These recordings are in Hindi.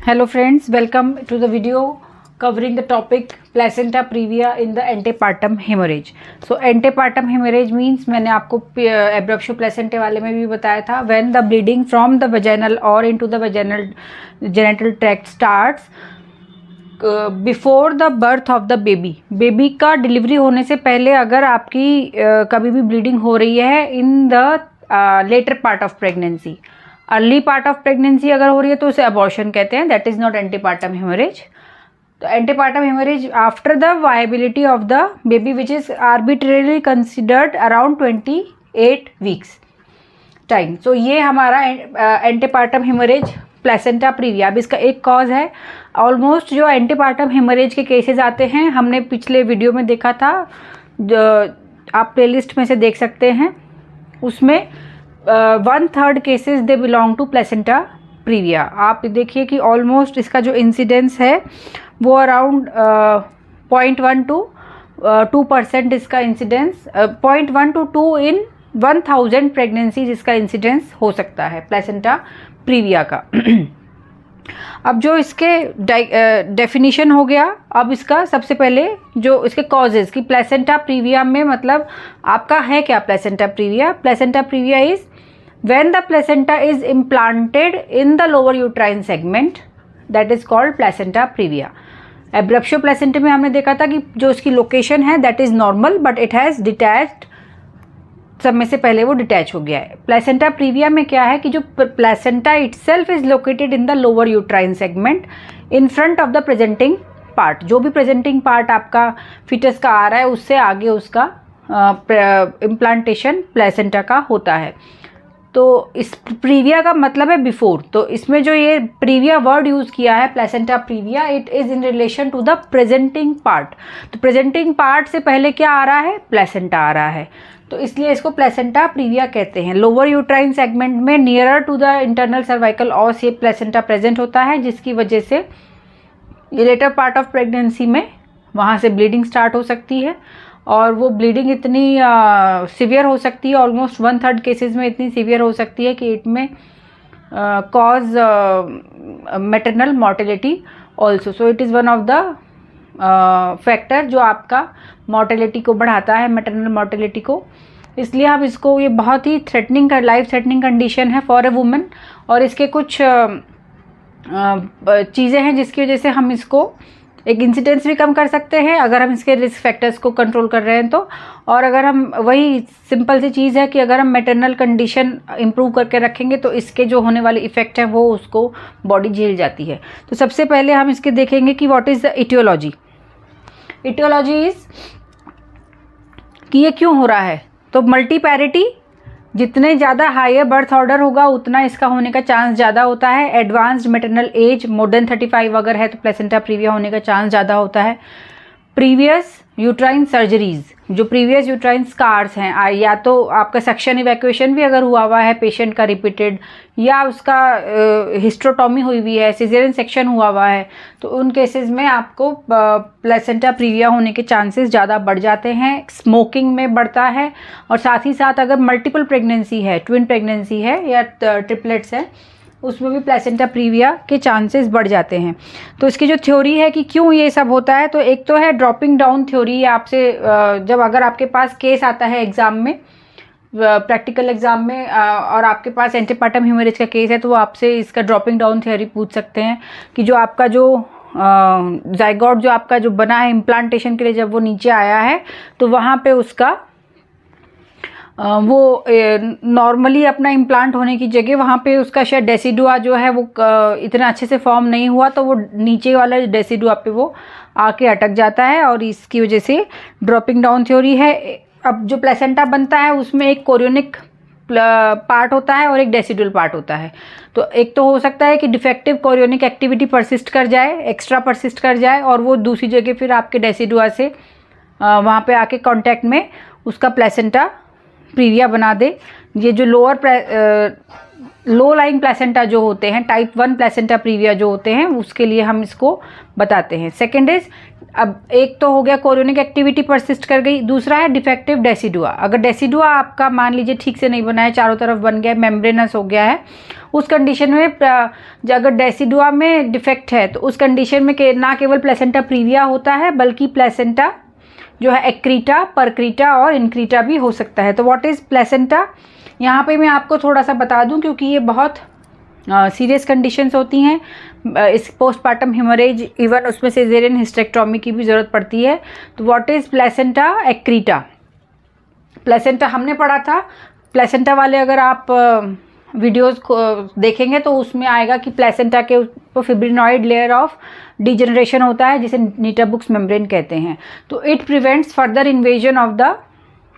Hello friends, welcome to the video covering the topic placenta previa in the antepartum hemorrhage. So antepartum hemorrhage means मैंने आपको abruptio placentae वाले में भी बताया था when the bleeding from the vaginal or into the vaginal genital tract starts before the birth of the baby का डिलीवरी होने से पहले अगर आपकी कभी भी ब्लीडिंग हो रही है in the later part of pregnancy, early part of pregnancy अगर हो रही है तो उसे अबॉर्शन कहते हैं. That is not antepartum haemorrhage. तो antepartum haemorrhage after the viability of the baby which is arbitrarily considered around 28 weeks time. तो ये हमारा एंटीपार्टम हेमरेज प्लेसेंटा प्रीविया. अब इसका एक कॉज है. ऑलमोस्ट जो एंटीपार्टम हेमरेज के केसेस आते हैं हमने पिछले वीडियो में देखा था, जो आप प्लेलिस्ट में से देख सकते हैं, उसमें 1/3 cases they belong to placenta previa. आप देखिए कि ऑलमोस्ट इसका जो इंसिडेंस है वो अराउंड 0.1 to 2% इसका इंसिडेंस, 0.1 to 2 इन 1000 प्रेगनेंसीज इसका इंसिडेंस हो सकता है प्लेसेंटा प्रीविया का. अब जो इसके डेफिनेशन हो गया, अब इसका सबसे पहले जो इसके कॉजेज कि प्लेसेंटा प्रीविया में मतलब आपका है क्या placenta previa. Placenta praevia is when the placenta is implanted in the lower uterine segment, that is called placenta previa. Abruptio placenta में हमने देखा था कि जो इसकी लोकेशन है that is normal but it has detached, सब में से पहले वो डिटैच हो गया है. प्लेसेंटा प्रीविया में क्या है कि जो placenta itself is located in the lower uterine segment in front of the presenting part. जो भी प्रेजेंटिंग पार्ट आपका फीटस का आ रहा है उससे आगे उसका इम्प्लांटेशन प्लेसेंटा का होता है. तो इस प्रीविया का मतलब है बिफोर. तो इसमें जो ये प्रीविया वर्ड यूज़ किया है placenta previa, it is in relation to the presenting part. तो प्रेजेंटिंग पार्ट से पहले क्या आ रहा है, प्लेसेंटा आ रहा है, तो इसलिए इसको प्लेसेंटा प्रीविया कहते हैं. लोअर यूट्राइन सेगमेंट में nearer to the internal cervical os ये प्लेसेंटा प्रेजेंट होता है, जिसकी वजह से ये लेटर पार्ट ऑफ प्रेगनेंसी में वहाँ से ब्लीडिंग स्टार्ट हो सकती है. और वो ब्लीडिंग इतनी सीवियर हो सकती है, ऑलमोस्ट 1/3 केसेस में इतनी सीवियर हो सकती है कि इट में cause maternal mortality also. So it is one of the factor जो आपका मॉर्टेलिटी को बढ़ाता है, मैटरनल मॉर्टेलिटी को. इसलिए हम इसको, ये बहुत ही थ्रेटनिंग का लाइफ थ्रेटनिंग कंडीशन है फॉर ए वुमेन. और इसके कुछ चीज़ें हैं जिसकी वजह से हम इसको एक इंसिडेंस भी कम कर सकते हैं अगर हम इसके रिस्क फैक्टर्स को कंट्रोल कर रहे हैं तो. और अगर हम, वही सिंपल सी चीज़ है कि अगर हम मैटरनल कंडीशन इम्प्रूव करके रखेंगे तो इसके जो होने वाले इफ़ेक्ट हैं वो उसको बॉडी झेल जाती है. तो सबसे पहले हम इसके देखेंगे कि what is the aetiology. Aetiology is कि ये क्यों हो रहा है. तो मल्टीपैरिटी, जितने ज़्यादा हायर बर्थ ऑर्डर होगा उतना इसका होने का चांस ज़्यादा होता है. Advanced maternal age more than 35 अगर है तो प्लेसेंटा प्रीविया होने का चांस ज़्यादा होता है. प्रीवियस यूट्राइन सर्जरीज, जो प्रीवियस यूट्राइन स्कार्स हैं, या तो आपका सेक्शन इवैक्यूएशन भी अगर हुआ है पेशेंट का रिपीटेड, या उसका हिस्ट्रोटॉमी हुई हुई है, सिजेरियन सेक्शन हुआ है, तो उन केसेस में आपको प्लेसेंटा प्रीविया होने के चांसेस ज़्यादा बढ़ जाते हैं. स्मोकिंग में बढ़ता है. और साथ ही साथ अगर मल्टीपल प्रेगनेंसी है, ट्विन प्रेगनेंसी है या ट्रिपलेट्स है, उसमें भी प्लेसेंटा प्रीविया के चांसेस बढ़ जाते हैं. तो इसकी जो थ्योरी है कि क्यों ये सब होता है, तो एक तो है ड्रॉपिंग डाउन थ्योरी. आपसे जब अगर आपके पास केस आता है एग्ज़ाम में, प्रैक्टिकल एग्ज़ाम में, और आपके पास एंटीपार्टम हेमरेज का केस है, तो वो आपसे इसका ड्रॉपिंग डाउन थ्योरी पूछ सकते हैं कि जो आपका जो जाइगोट जो आपका जो बना है इम्प्लांटेशन के लिए, जब वो नीचे आया है तो वहाँ पे उसका वो नॉर्मली अपना इम्प्लांट होने की जगह वहाँ पे उसका शायद डेसिडुआ जो है वो इतना अच्छे से फॉर्म नहीं हुआ, तो वो नीचे वाला डेसिडुआ पे वो आके अटक जाता है और इसकी वजह से ड्रॉपिंग डाउन थ्योरी है. अब जो प्लेसेंटा बनता है उसमें एक कोरियोनिक पार्ट होता है और एक डेसिडुअल पार्ट होता है. तो एक तो हो सकता है कि डिफेक्टिव कोरियोनिक एक्टिविटी परसिस्ट कर जाए, एक्स्ट्रा परसिस्ट कर जाए, और वो दूसरी जगह फिर आपके डेसिडुआ से वहाँ पे आके कांटेक्ट में उसका प्लेसेंटा प्रीविया बना दे. ये जो लोअर लो लाइंग प्लेसेंटा जो होते हैं, टाइप 1 प्लेसेंटा प्रीविया जो होते हैं, उसके लिए हम इसको बताते हैं। सेकेंड इज, अब एक तो हो गया कोरियोनिक एक्टिविटी परसिस्ट कर गई, दूसरा है डिफेक्टिव डेसिडुआ। अगर डेसिडुआ आपका मान लीजिए ठीक से नहीं बना है, चारों तरफ बन गया है, मेम्ब्रेनस हो गया है, उस कंडीशन में अगर डेसिडुआ में डिफेक्ट है तो उस कंडीशन में ना केवल प्लेसेंटा प्रीविया होता है बल्कि प्लेसेंटा जो है एक्रीटा, परक्रीटा और इनक्रीटा भी हो सकता है। तो व्हाट इज़ प्लेसेंटा, यहाँ पे मैं आपको थोड़ा सा बता दूं क्योंकि ये बहुत सीरियस कंडीशंस होती हैं। इस पोस्टपार्टम हेमरेज, इवन उसमें सिजेरियन हिस्टेक्टोमी की भी ज़रूरत पड़ती है। तो व्हाट इज़ प्लेसेंटा एक्रीटा। प्लेसेंटा हमने पढ़ा था, प्लेसेंटा वाले अगर आप वीडियोस को देखेंगे तो उसमें आएगा कि प्लेसेंटा के ऊपर फिब्रिनॉइड लेयर ऑफ डिजेनरेशन होता है जिसे नीटाबुक्स मेम्ब्रेन कहते हैं। तो it prevents further invasion of the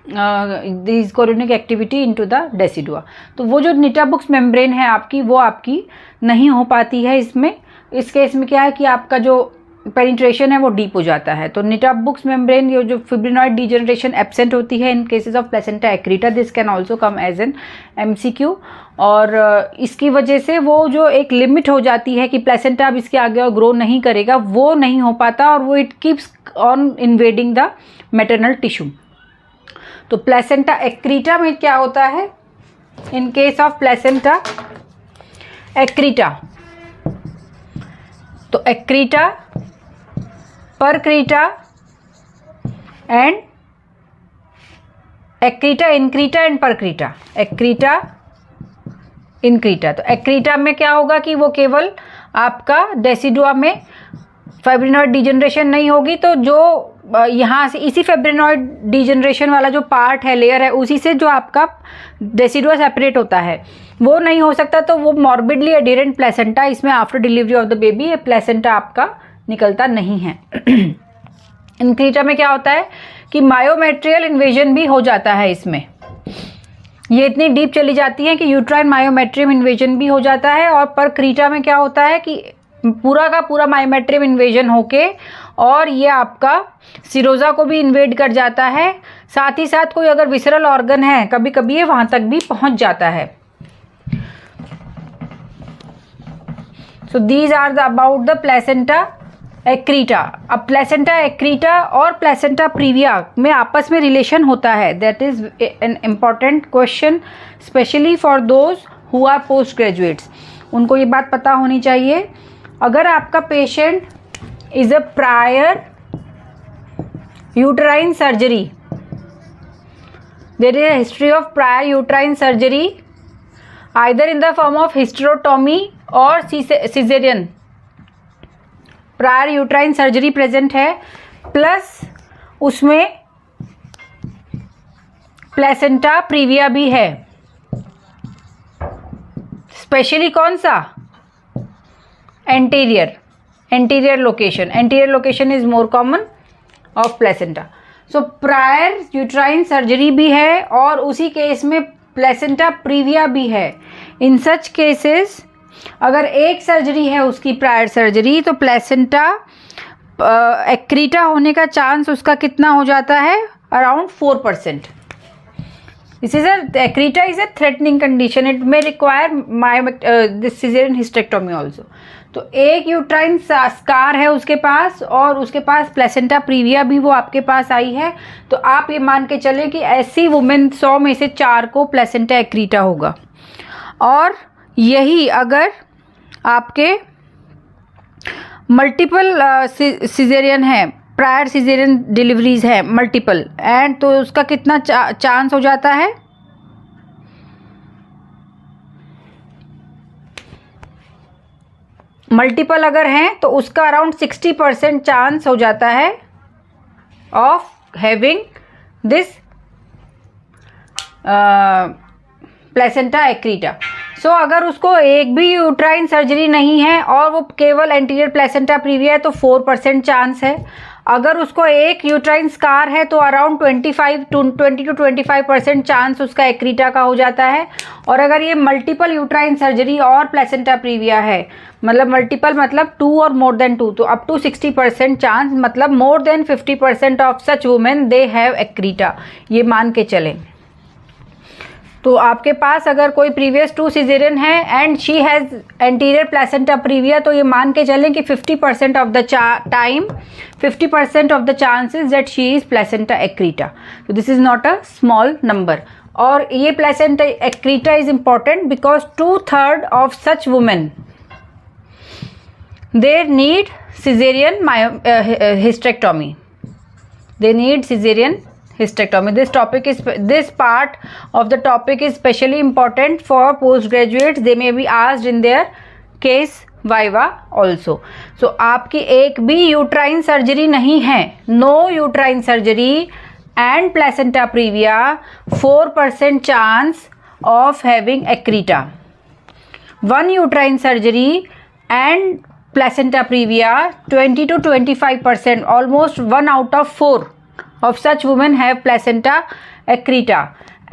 this chorionic activity into the decidua. तो वो जो नीटाबुक्स मेम्ब्रेन है आपकी, वो आपकी नहीं हो पाती है इसमें। इस केस में क्या है कि आपका जो पेनिट्रेशन है वो डीप हो जाता है। तो नीटाबुक्स मेम्ब्रेन, ये जो फिब्रिनॉइड डिजेनरेशन एब्सेंट होती है in cases of placenta accreta, this can also come as an MCQ. और इसकी वजह से वो जो एक लिमिट हो जाती है कि प्लेसेंटा अब इसके आगे और ग्रो नहीं करेगा, वो नहीं हो पाता और वो it keeps on invading the maternal tissue. तो प्लेसेंटा एक्रीटा में क्या होता है, in case of placenta accreta, तो एक्रीटा, परक्रीटा एंड एक्रीटा, इनक्रीटा एंड परक्रीटा, एक्रीटा, इनक्रीटा। तो एक्रीटा में क्या होगा कि वो केवल आपका डेसिडुआ में फाइब्रिनॉइड डिजेनरेशन नहीं होगी, तो जो यहाँ से इसी फाइब्रिनॉइड डिजेनरेशन वाला जो पार्ट है, लेयर है, उसी से जो आपका डेसिडुआ सेपरेट होता है वो नहीं हो सकता। तो वो मॉर्बिडली एडिरेंट प्लेसेंटा, इसमें after delivery of the baby ये प्लेसेंटा आपका निकलता नहीं है। इनक्रीटा में क्या होता है कि मायोमेट्रियल इन्वेजन भी हो जाता है इसमें, ये इतनी डीप चली जाती है कि यूट्राइन मायोमेट्रियम इन्वेजन भी हो जाता है। और परक्रीटा में क्या होता है कि पूरा का पूरा मायोमेट्रियम इन्वेजन होके और ये आपका सिरोजा को भी इन्वेड कर जाता है, साथ ही साथ कोई अगर विसरल ऑर्गन है कभी कभी ये वहाँ तक भी पहुँच जाता है। So these are the about the placenta accreta. अब प्लेसेंटा एक्रीटा और प्लेसेंटा प्रीविया में आपस में रिलेशन होता है, that is an important question specially for those who are post graduates. उनको ये बात पता होनी चाहिए। अगर आपका patient is a prior uterine surgery, there is a history of prior uterine surgery either in the form of hysterotomy और caesarean, prior uterine surgery present है, प्लस उसमें प्लेसेंटा प्रीविया भी है। स्पेशली कौन सा, anterior location is more common of placenta. So prior uterine surgery भी है और उसी केस में प्लेसेंटा प्रीविया भी है। इन सच केसेस अगर एक सर्जरी है उसकी प्रायर सर्जरी, तो प्लेसेंटा एक्रीटा होने का चांस उसका कितना हो जाता है, around 4%। This is accreta is a threatening condition, it may require this caesarean hysterectomy also. तो एक यूट्राइन स्कार है उसके पास और उसके पास प्लेसेंटा प्रीविया भी वो आपके पास आई है, तो आप ये मान के चलें कि ऐसी वुमेन 100 में से 4 को प्लेसेंटा एक्रीटा होगा। और यही अगर आपके मल्टीपल सिजेरियन है, प्रायर सिजेरियन डिलीवरीज है मल्टीपल, एंड तो उसका कितना चांस हो जाता है, मल्टीपल अगर हैं तो उसका अराउंड 60% चांस हो जाता है ऑफ हैविंग दिस प्लेसेंटा एक्रीटा। सो अगर उसको एक भी यूट्राइन सर्जरी नहीं है और वो केवल एंटीरियर प्लेसेंटा प्रीविया है तो 4% चांस है। अगर उसको एक यूट्राइन स्कार है तो अराउंड 20 to 25% चांस उसका एक्रीटा का हो जाता है। और अगर ये मल्टीपल यूट्राइन सर्जरी और प्लेसेंटा प्रीविया है, मतलब मल्टीपल मतलब 2 और मोर देन 2, तो अप टू 60% चांस, मतलब more than 50% of such women they have accreta, ये मान के चलें। तो आपके पास अगर कोई प्रीवियस 2 सिजेरियन है and she has anterior placenta previa, तो ये मान के चलें कि 50% of the time 50% of the chances that she is placenta accreta. तो this is not a small number. और ये placenta accreta is important because 2/3 of such women they need cesarean hysterectomy. They need cesarean hysterectomy. This part of the topic is specially important for postgraduates. They may be asked in their case viva also. So आपकी एक भी यूट्राइन सर्जरी नहीं है, no uterine surgery and placenta previa, 4% chance of having accreta. 1 uterine surgery and placenta previa, 20 to 25%, almost 1 out of 4 of such women have placenta accreta.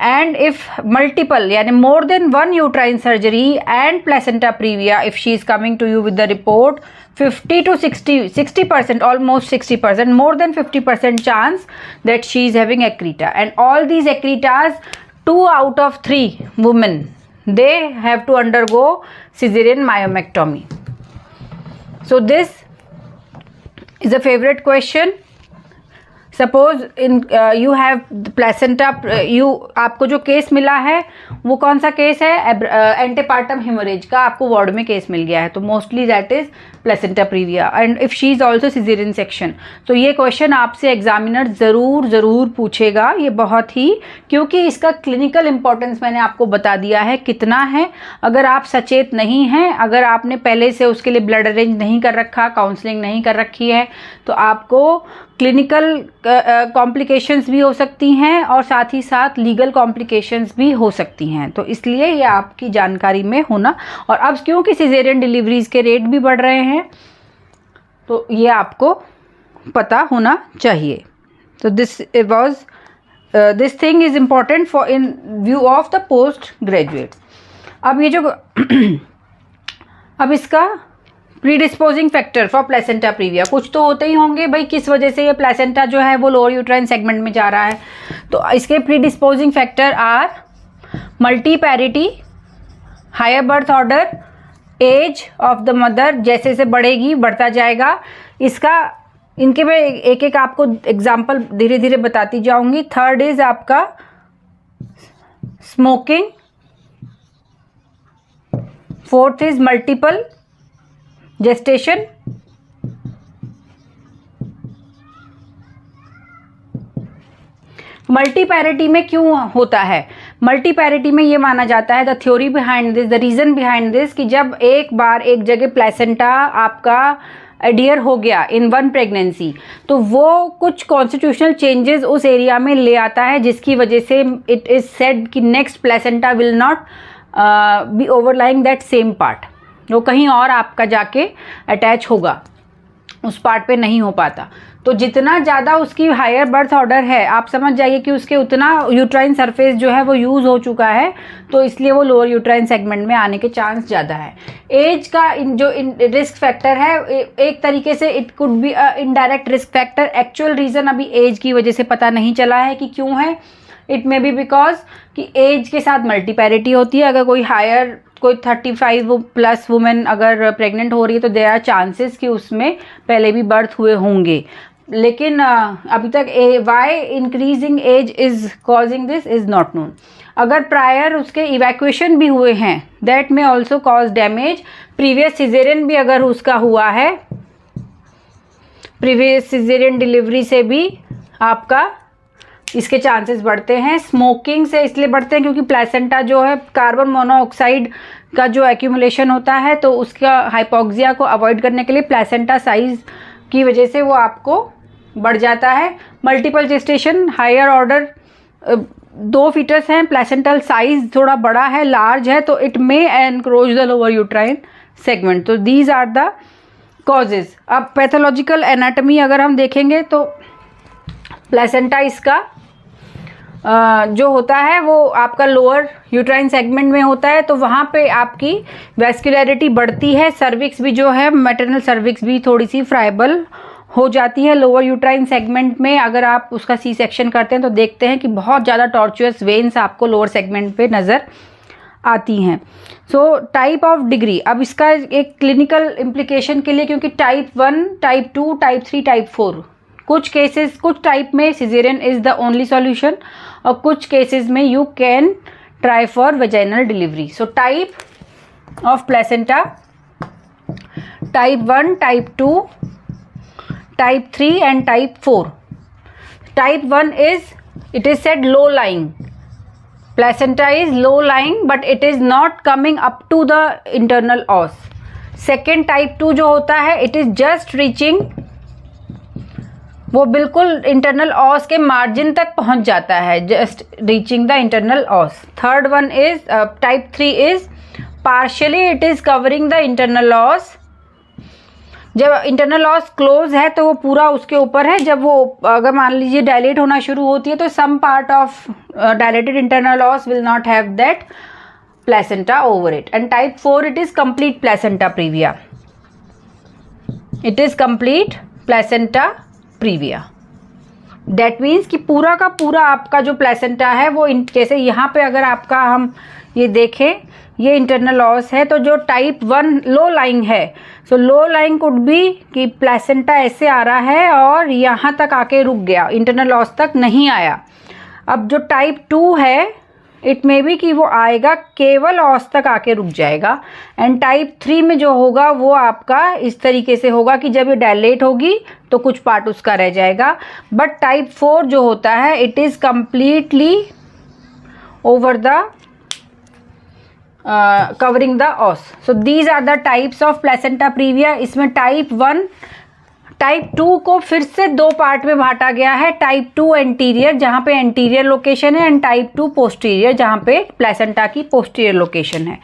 And if multiple, yani more than 1 uterine surgery and placenta previa, if she is coming to you with the report, 50 to 60%, almost 60%, more than 50% chance that she is having accreta. And all these accretas, 2 out of 3 women, they have to undergo cesarean myomectomy. So this is a favorite question. Suppose in you have placenta, आपको जो केस मिला है वो कौन सा केस है? एंटीपार्टम हेमोरेज का आपको वार्ड में केस मिल गया है, तो mostly that is placenta previa and if she is also caesarean section. तो ये क्वेश्चन आपसे एग्जामिनर ज़रूर पूछेगा, ये बहुत ही, क्योंकि इसका क्लिनिकल इंपॉर्टेंस मैंने आपको बता दिया है कितना है. अगर आप सचेत नहीं हैं, अगर आपने पहले से उसके लिए ब्लड अरेंज नहीं कर रखा, काउंसलिंग नहीं कर रखी है, तो आपको क्लिनिकल कॉम्प्लिकेशंस भी हो सकती हैं और साथ ही साथ लीगल कॉम्प्लिकेशंस भी हो सकती हैं. तो इसलिए ये आपकी जानकारी में होना, और अब क्योंकि सिजेरियन डिलीवरीज के रेट भी बढ़ रहे हैं तो ये आपको पता होना चाहिए. तो this thing is important for in view of the post graduates. अब ये जो अब इसका प्रीडिस्पोजिंग फैक्टर फॉर प्लेसेंटा प्रीविया, कुछ तो होते ही होंगे भाई, किस वजह से ये प्लेसेंटा जो है वो लोअर यूट्राइन सेगमेंट में जा रहा है. तो इसके predisposing factor are multiparity, higher birth order, age of the mother, जैसे जैसे बढ़ेगी बढ़ता जाएगा. इनके मैं एक एक आपको एग्जाम्पल धीरे धीरे बताती जाऊंगी. थर्ड इज आपका smoking, fourth is multiple gestation, multiparity में क्यों होता है? मल्टीपैरिटी में ये माना जाता है, the theory behind this, the reason behind this, कि जब एक बार एक जगह प्लेसेंटा आपका एडियर हो गया इन वन प्रेगनेंसी, तो वो कुछ कॉन्स्टिट्यूशनल चेंजेस उस एरिया में ले आता है, जिसकी वजह से इट इज सेड कि next placenta will not be overlying that same part. वो कहीं और आपका जाके अटैच होगा, उस पार्ट पे नहीं हो पाता. तो जितना ज़्यादा उसकी हायर बर्थ ऑर्डर है, आप समझ जाइए कि उसके उतना यूट्राइन सरफेस जो है वो यूज़ हो चुका है, तो इसलिए वो लोअर यूट्राइन सेगमेंट में आने के चांस ज़्यादा है. एज का जो रिस्क फैक्टर है, एक तरीके से it could B indirect risk factor. Actual reason अभी एज की वजह से पता नहीं चला है कि क्यों है. इट मे बी बिकॉज कि एज के साथ मल्टीपैरिटी होती है. अगर कोई 35 प्लस वुमेन अगर प्रेग्नेंट हो रही है तो देयर आर चांसेस कि उसमें पहले भी बर्थ हुए होंगे. लेकिन अभी तक why increasing age is causing this is not known. अगर प्रायर उसके इवैक्यूएशन भी हुए हैं, दैट में also cause damage. Previous caesarean भी अगर उसका हुआ है, प्रीवियस सिजेरियन डिलीवरी से भी आपका इसके चांसेस बढ़ते हैं. स्मोकिंग से इसलिए बढ़ते हैं क्योंकि प्लेसेंटा जो है कार्बन मोनोऑक्साइड का जो एक्यूमुलेशन होता है, तो उसका हाइपोक्सिया को अवॉइड करने के लिए प्लेसेंटा साइज की वजह से वो आपको बढ़ जाता है. Multiple gestation, higher order 2 foetus हैं, प्लेसेंटल साइज थोड़ा बड़ा है, लार्ज है, तो it may encroach the lower uterine segment. तो दीज आर द कॉजेज. अब पैथोलॉजिकल एनाटमी अगर हम देखेंगे तो प्लेसेंटा इसका जो होता है वो आपका लोअर यूट्राइन सेगमेंट में होता है, तो वहाँ पे आपकी वैस्कुलैरिटी बढ़ती है. सर्विक्स भी जो है, मैटरनल सर्विक्स भी थोड़ी सी फ्राइबल हो जाती है लोअर यूट्राइन सेगमेंट में। अगर आप उसका सी सेक्शन करते हैं तो देखते हैं कि बहुत ज़्यादा टॉर्चुअस वेन्स आपको लोअर सेगमेंट पे नज़र आती हैं। सो टाइप ऑफ डिग्री, अब इसका एक क्लिनिकल इम्प्लीकेशन के लिए, क्योंकि टाइप 1, टाइप 2, टाइप 3, टाइप 4, कुछ केसेस, कुछ टाइप में caesarean is the only solution और कुछ केसेस में you can try for vaginal delivery. So type of placenta, type 1, type 2, type 3 and type 4. Type 1 is, it is said low lying, placenta is low lying but it is not coming up to the internal os. Second type 2 जो होता है, it is just reaching, वो बिल्कुल internal os के margin तक पहुंच जाता है, just reaching the internal os. Third one is type 3 is partially it is covering the internal os. जब इंटरनल ऑस क्लोज है तो वो पूरा उसके ऊपर है, जब वो अगर मान लीजिए डायलेट होना शुरू होती है तो some part of dilated internal os will not have that placenta over it. And type 4 it is complete placenta previa, it is complete placenta previa. That means कि पूरा का पूरा आपका जो प्लेसेंटा है वो जैसे यहाँ पे अगर आपका हम ये देखें, ये इंटरनल ऑस है, तो जो टाइप 1 लो लाइंग है, सो लो लाइंग कुड बी कि प्लेसेंटा ऐसे आ रहा है और यहाँ तक आके रुक गया, इंटरनल ऑस तक नहीं आया। अब जो टाइप 2 है, इट मे बी कि वो आएगा केवल ऑस तक आके रुक जाएगा। एंड टाइप 3 में जो होगा वो आपका इस तरीके से होगा कि जब ये डायलेट होगी तो कुछ पार्ट उसका रह जाएगा। बट टाइप 4 जो होता है, it is completely over the covering the os. So these are the types of placenta previa. इसमें टाइप 1, टाइप 2 को फिर से दो पार्ट में बांटा गया है, टाइप 2 एंटीरियर जहाँ पे एंटीरियर लोकेशन है एंड टाइप 2 पोस्टीरियर जहाँ पे प्लेसेंटा की पोस्टीरियर लोकेशन है।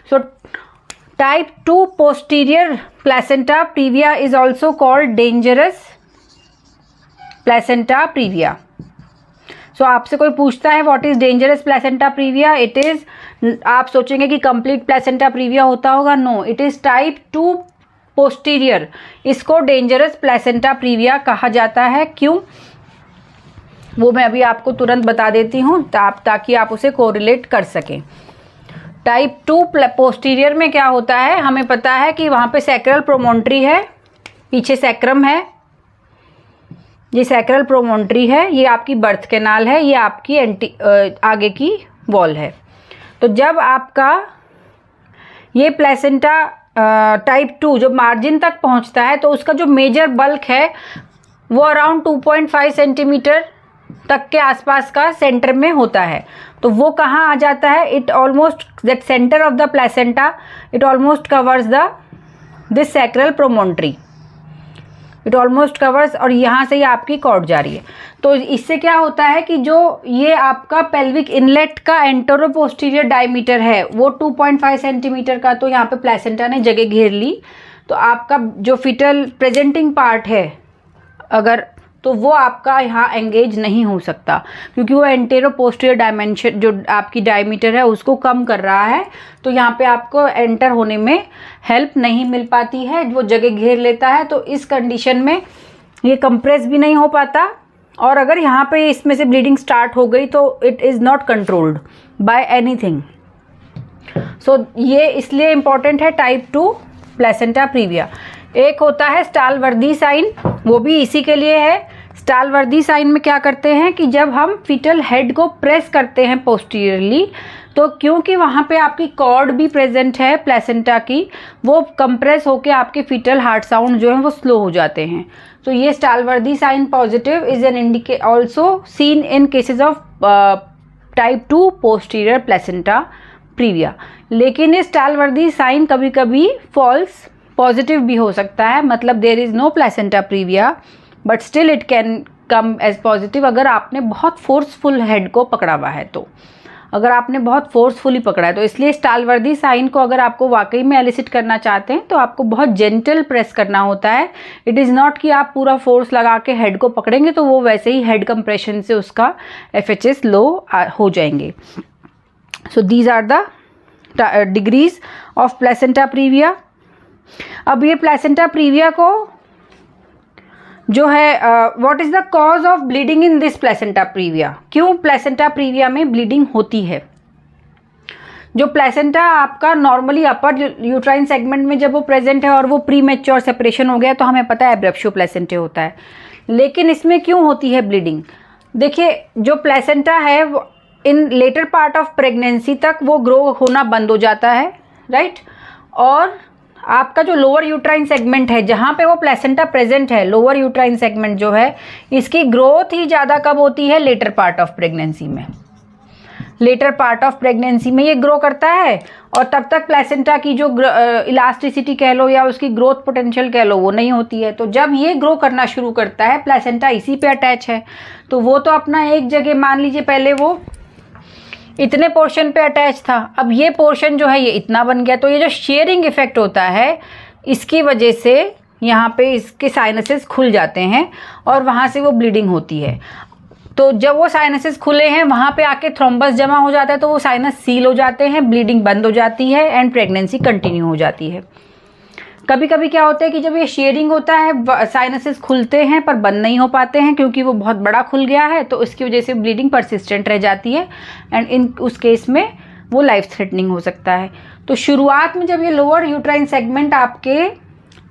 So type 2 posterior placenta praevia is also called dangerous placenta praevia. So आपसे कोई पूछता है what is dangerous placenta previa, it is, आप सोचेंगे कि कंप्लीट प्लेसेंटा प्रीविया होता होगा, no, it is type 2 posterior, इसको डेंजरस प्लेसेंटा प्रीविया कहा जाता है। क्यों, वो मैं अभी आपको तुरंत बता देती हूँ ताकि आप उसे कोरिलेट कर सकें। टाइप 2 पोस्टीरियर में क्या होता है, हमें पता है कि वहाँ पे सैक्रल प्रोमोन्ट्री है, पीछे सैक्रम है, ये सैक्रल प्रोमोन्ट्री है, ये आपकी बर्थ कैनाल है, ये आपकी आगे की वॉल है। तो जब आपका ये प्लेसेंटा टाइप 2 जो मार्जिन तक पहुंचता है तो उसका जो मेजर बल्क है वो अराउंड 2.5 सेंटीमीटर तक के आसपास का सेंटर में होता है। तो वो कहाँ आ जाता है, it almost that centre of the placenta, it almost covers the this sacral promontory, it almost covers, और यहाँ से ये आपकी कॉर्ड जा रही है। तो इससे क्या होता है कि जो ये आपका पेल्विक इनलेट का एंटेरो पोस्टीरियर डायमीटर है वो 2.5 सेंटीमीटर का, तो यहाँ पे प्लेसेंटा ने जगह घेर ली, तो आपका जो फिटल प्रेजेंटिंग पार्ट है अगर, तो वो आपका यहाँ एंगेज नहीं हो सकता क्योंकि वो एंटेरो पोस्टीरियर डायमेंशन जो आपकी डायमीटर है उसको कम कर रहा है, तो यहाँ पे आपको एंटर होने में हेल्प नहीं मिल पाती है, वो जगह घेर लेता है। तो इस कंडीशन में ये कंप्रेस भी नहीं हो पाता, और अगर यहाँ पे इसमें से ब्लीडिंग स्टार्ट हो गई तो it is not controlled by anything. So ये इसलिए इम्पॉर्टेंट है टाइप 2 प्लेसेंटा प्रीविया। एक होता है स्टालवर्दी साइन, वो भी इसी के लिए है। स्टालवर्दी साइन में क्या करते हैं कि जब हम फिटल हेड को प्रेस करते हैं पोस्टीरियरली, तो क्योंकि वहाँ पे आपकी कॉर्ड भी प्रेजेंट है प्लेसेंटा की, वो कंप्रेस होके आपके फिटल हार्ट साउंड जो है वो स्लो हो जाते हैं। तो ये Stallworthy sign positive is an indicate also seen in cases of type 2 posterior placenta praevia. लेकिन ये स्टालवर्दी साइन कभी कभी फॉल्स पॉजिटिव भी हो सकता है, मतलब there is no placenta previa but still it can come as positive अगर आपने बहुत फोर्सफुल हेड को पकड़ा हुआ है, तो अगर आपने बहुत फोर्सफुली पकड़ा है। तो इसलिए स्टालवर्दी साइन को अगर आपको वाकई में एलिसिट करना चाहते हैं तो आपको बहुत जेंटल प्रेस करना होता है। इट इज़ नॉट कि आप पूरा फोर्स लगा के हेड को पकड़ेंगे तो वो वैसे ही हेड कंप्रेशन से उसका FHS लो हो जाएंगे। So these are the degrees of placenta previa. अब ये प्लेसेंटा प्रीविया को जो है what is the cause of bleeding in this placenta previa, क्यों प्लेसेंटा प्रीविया में ब्लीडिंग होती है। जो प्लेसेंटा आपका नॉर्मली अपर यूट्राइन सेगमेंट में जब वो प्रेजेंट है और वो प्री मैच्योर सेपरेशन हो गया तो हमें पता है एब्रेप्शियो प्लेसेंटे होता है, लेकिन इसमें क्यों होती है ब्लीडिंग। देखिए जो प्लेसेंटा है वो इन लेटर पार्ट ऑफ प्रेगनेंसी तक वो ग्रो होना बंद हो जाता है, राइट। और आपका जो लोअर यूट्राइन सेगमेंट है जहाँ पे वो प्लेसेंटा प्रेजेंट है, लोअर यूट्राइन सेगमेंट जो है इसकी ग्रोथ ही ज़्यादा कब होती है, लेटर पार्ट ऑफ प्रेगनेंसी में। लेटर पार्ट ऑफ प्रेगनेंसी में ये ग्रो करता है और तब तक प्लेसेंटा की जो इलास्टिसिटी कह लो या उसकी ग्रोथ पोटेंशियल कह लो वो नहीं होती है। तो जब ये ग्रो करना शुरू करता है, प्लेसेंटा इसी पे अटैच है, तो वो तो अपना एक जगह, मान लीजिए पहले वो इतने पोर्शन पे अटैच था, अब ये पोर्शन जो है ये इतना बन गया, तो ये जो शेयरिंग इफेक्ट होता है इसकी वजह से यहाँ पे इसके साइनसेस खुल जाते हैं और वहाँ से वो ब्लीडिंग होती है। तो जब वो साइनसेस खुले हैं वहाँ पे आके थ्रोम्बस जमा हो जाता है, तो वो साइनस सील हो जाते हैं, ब्लीडिंग बंद हो जाती है एंड प्रेगनेंसी कंटिन्यू हो जाती है। कभी कभी क्या होता है कि जब ये शेयरिंग होता है साइनसेस खुलते हैं पर बंद नहीं हो पाते हैं क्योंकि वो बहुत बड़ा खुल गया है, तो इसकी वजह से ब्लीडिंग परसिस्टेंट रह जाती है एंड उस केस में वो लाइफ थ्रेटनिंग हो सकता है। तो शुरुआत में जब ये लोअर यूट्राइन सेगमेंट आपके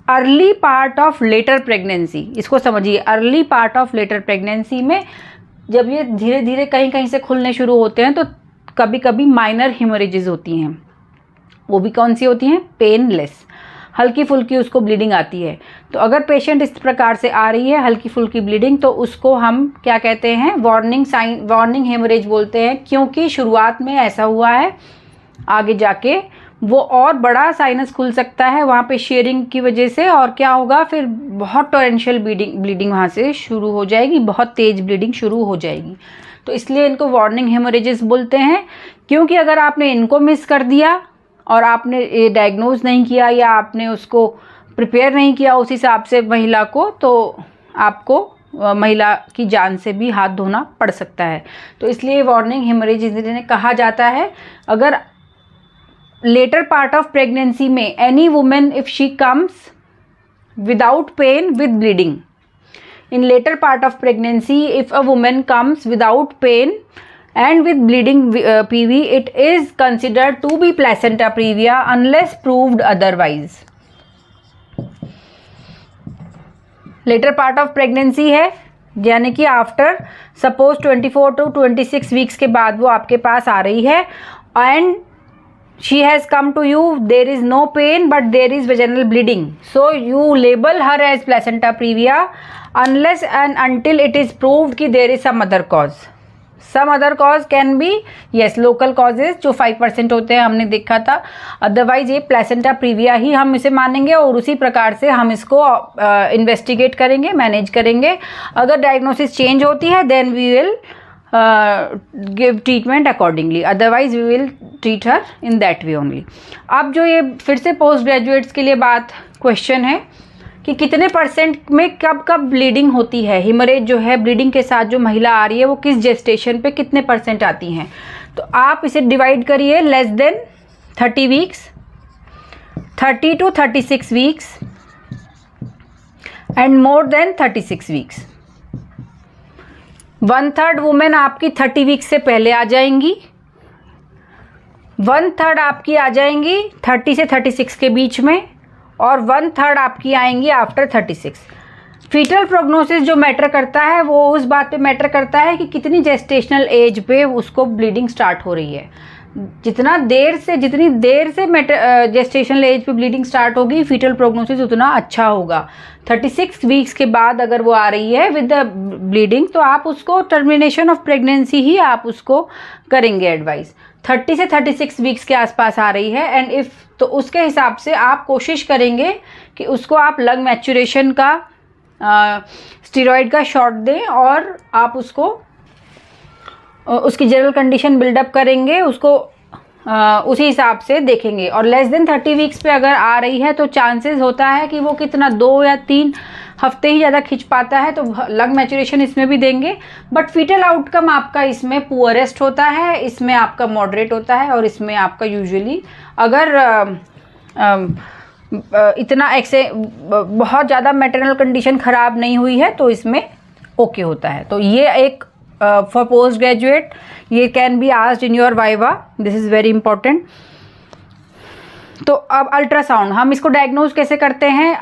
early part of later pregnancy, इसको समझिए, early part of later pregnancy में जब ये धीरे धीरे कहीं कहीं से खुलने शुरू होते हैं तो कभी कभी माइनर हेमोरेजेस होती हैं। वो भी कौन सी होती हैं, पेनलेस, हल्की फुल्की उसको ब्लीडिंग आती है। तो अगर पेशेंट इस प्रकार से आ रही है हल्की फुल्की ब्लीडिंग, तो उसको हम क्या कहते हैं, वार्निंग हेमोरेज बोलते हैं, क्योंकि शुरुआत में ऐसा हुआ है, आगे जाके वो और बड़ा साइनस खुल सकता है वहाँ पे शेयरिंग की वजह से, और क्या होगा फिर बहुत टॉरेंशियल ब्लीडिंग वहाँ से शुरू हो जाएगी, बहुत तेज ब्लीडिंग शुरू हो जाएगी। तो इसलिए इनको वार्निंग हेमोरेजेस बोलते हैं, क्योंकि अगर आपने इनको मिस कर दिया और आपने ये डायग्नोज नहीं किया या आपने उसको प्रिपेयर नहीं किया उस हिसाब से महिला को, तो आपको महिला की जान से भी हाथ धोना पड़ सकता है। तो इसलिए वार्निंग हेमोरेज इन्हें कहा जाता है। अगर later part of pregnancy में any woman if she comes without pain with bleeding, in later part of pregnancy if a woman comes without pain and with bleeding PV, it is considered to be placenta previa unless proved otherwise. later part of pregnancy है यानी कि आफ्टर सपोज 24 to 26 वीक्स के बाद वो आपके पास आ रही है and she has come to you, there is no pain but there is vaginal bleeding, so you label her as placenta previa unless and until it is proved कि there is some other cause. Some other cause can be yes local causes जो 5% होते हैं, हमने देखा था, अदरवाइज ये placenta previa ही हम इसे मानेंगे और उसी प्रकार से हम इसको इन्वेस्टिगेट करेंगे, मैनेज करेंगे। अगर डायग्नोसिस चेंज होती है then we will give treatment accordingly, otherwise we will treat her in that way only. अब जो ये फिर से पोस्ट ग्रेजुएट्स के लिए बात क्वेश्चन है कि कितने परसेंट में कब कब ब्लीडिंग होती है, हिमरेज जो है ब्लीडिंग के साथ जो महिला आ रही है वो किस जेस्टेशन पे कितने परसेंट आती हैं। तो आप इसे डिवाइड करिए, less than 30 weeks, 30 to 36 weeks and more than 36 weeks. 1/3 women आपकी 30 वीक्स से पहले आ जाएंगी, 1/3 आपकी आ जाएंगी 30 से 36 के बीच में और 1/3 आपकी आएंगी आफ्टर 36। फीटल प्रोग्नोसिस जो मैटर करता है वो उस बात पे मैटर करता है कि कितनी जेस्टेशनल एज पे उसको ब्लीडिंग स्टार्ट हो रही है। जितनी देर से जेस्टेशनल एज पे ब्लीडिंग स्टार्ट होगी फीटल प्रोग्नोसिस उतना अच्छा होगा। 36 वीक्स के बाद अगर वो आ रही है विद द ब्लीडिंग तो आप उसको टर्मिनेशन ऑफ प्रेगनेंसी ही आप उसको करेंगे एडवाइस। 30 से 36 वीक्स के आसपास आ रही है एंड इफ़ तो उसके हिसाब से आप कोशिश करेंगे कि उसको आप लंग मैचुरेशन का स्टीरॉयड का शॉट दें और आप उसको उसकी जनरल कंडीशन बिल्डअप करेंगे, उसको उसी हिसाब से देखेंगे। और लेस देन 30 वीक्स पे अगर आ रही है तो चांसेस होता है कि वो कितना 2 या 3 हफ्ते ही ज़्यादा खिंच पाता है, तो लंग मैचुरेशन इसमें भी देंगे। बट फीटल आउटकम आपका इसमें पुअरेस्ट होता है, इसमें आपका मॉडरेट होता है और इसमें आपका यूजुअली अगर इतना बहुत ज़्यादा मैटरनल कंडीशन ख़राब नहीं हुई है तो इसमें ओके होता है। तो ये एक फॉर पोस्ट ग्रेजुएट ये can be asked in your viva, this is very important. तो अब अल्ट्रासाउंड हम इसको डायग्नोज कैसे करते हैं?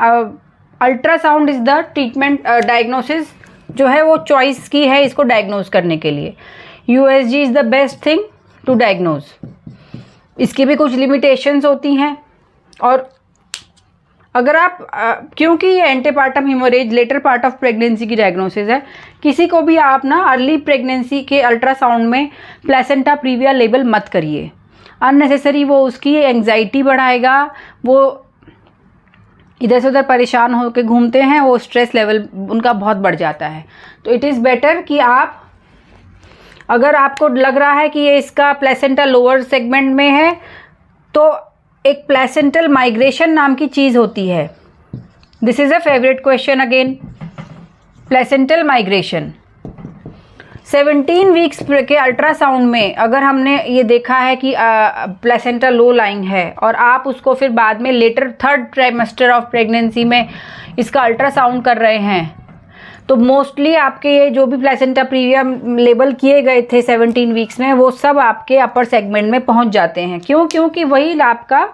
Ultrasound is the treatment diagnosis जो है वो चॉइस की है इसको डायग्नोज करने के लिए। USG is the best thing to diagnose. इसकी भी कुछ लिमिटेशंस होती हैं, और अगर आप क्योंकि ये antepartum haemorrhage later part of pregnancy की डायग्नोसिस है, किसी को भी आप ना अर्ली प्रेगनेंसी के अल्ट्रासाउंड में प्लेसेंटा प्रीविया लेबल मत करिए, अननेसेसरी वो उसकी एंग्जाइटी बढ़ाएगा, वो इधर से उधर परेशान होकर घूमते हैं, वो स्ट्रेस लेवल उनका बहुत बढ़ जाता है। तो इट इज़ बेटर कि आप, अगर आपको लग रहा है कि ये इसका प्लेसेंटा लोअर सेगमेंट में है, तो एक प्लेसेंटल माइग्रेशन नाम की चीज़ होती है। This is a favourite question again, placental migration. 17 weeks के अल्ट्रासाउंड में अगर हमने ये देखा है कि प्लेसेंटा लो लाइंग है, और आप उसको फिर बाद में letter 3rd trimester of pregnancy में इसका अल्ट्रासाउंड कर रहे हैं, तो मोस्टली आपके ये जो भी प्लेसेंटा प्रीविया लेबल किए गए थे 17 वीक्स में, वो सब आपके अपर सेगमेंट में पहुंच जाते हैं। क्यों? क्योंकि वही आपका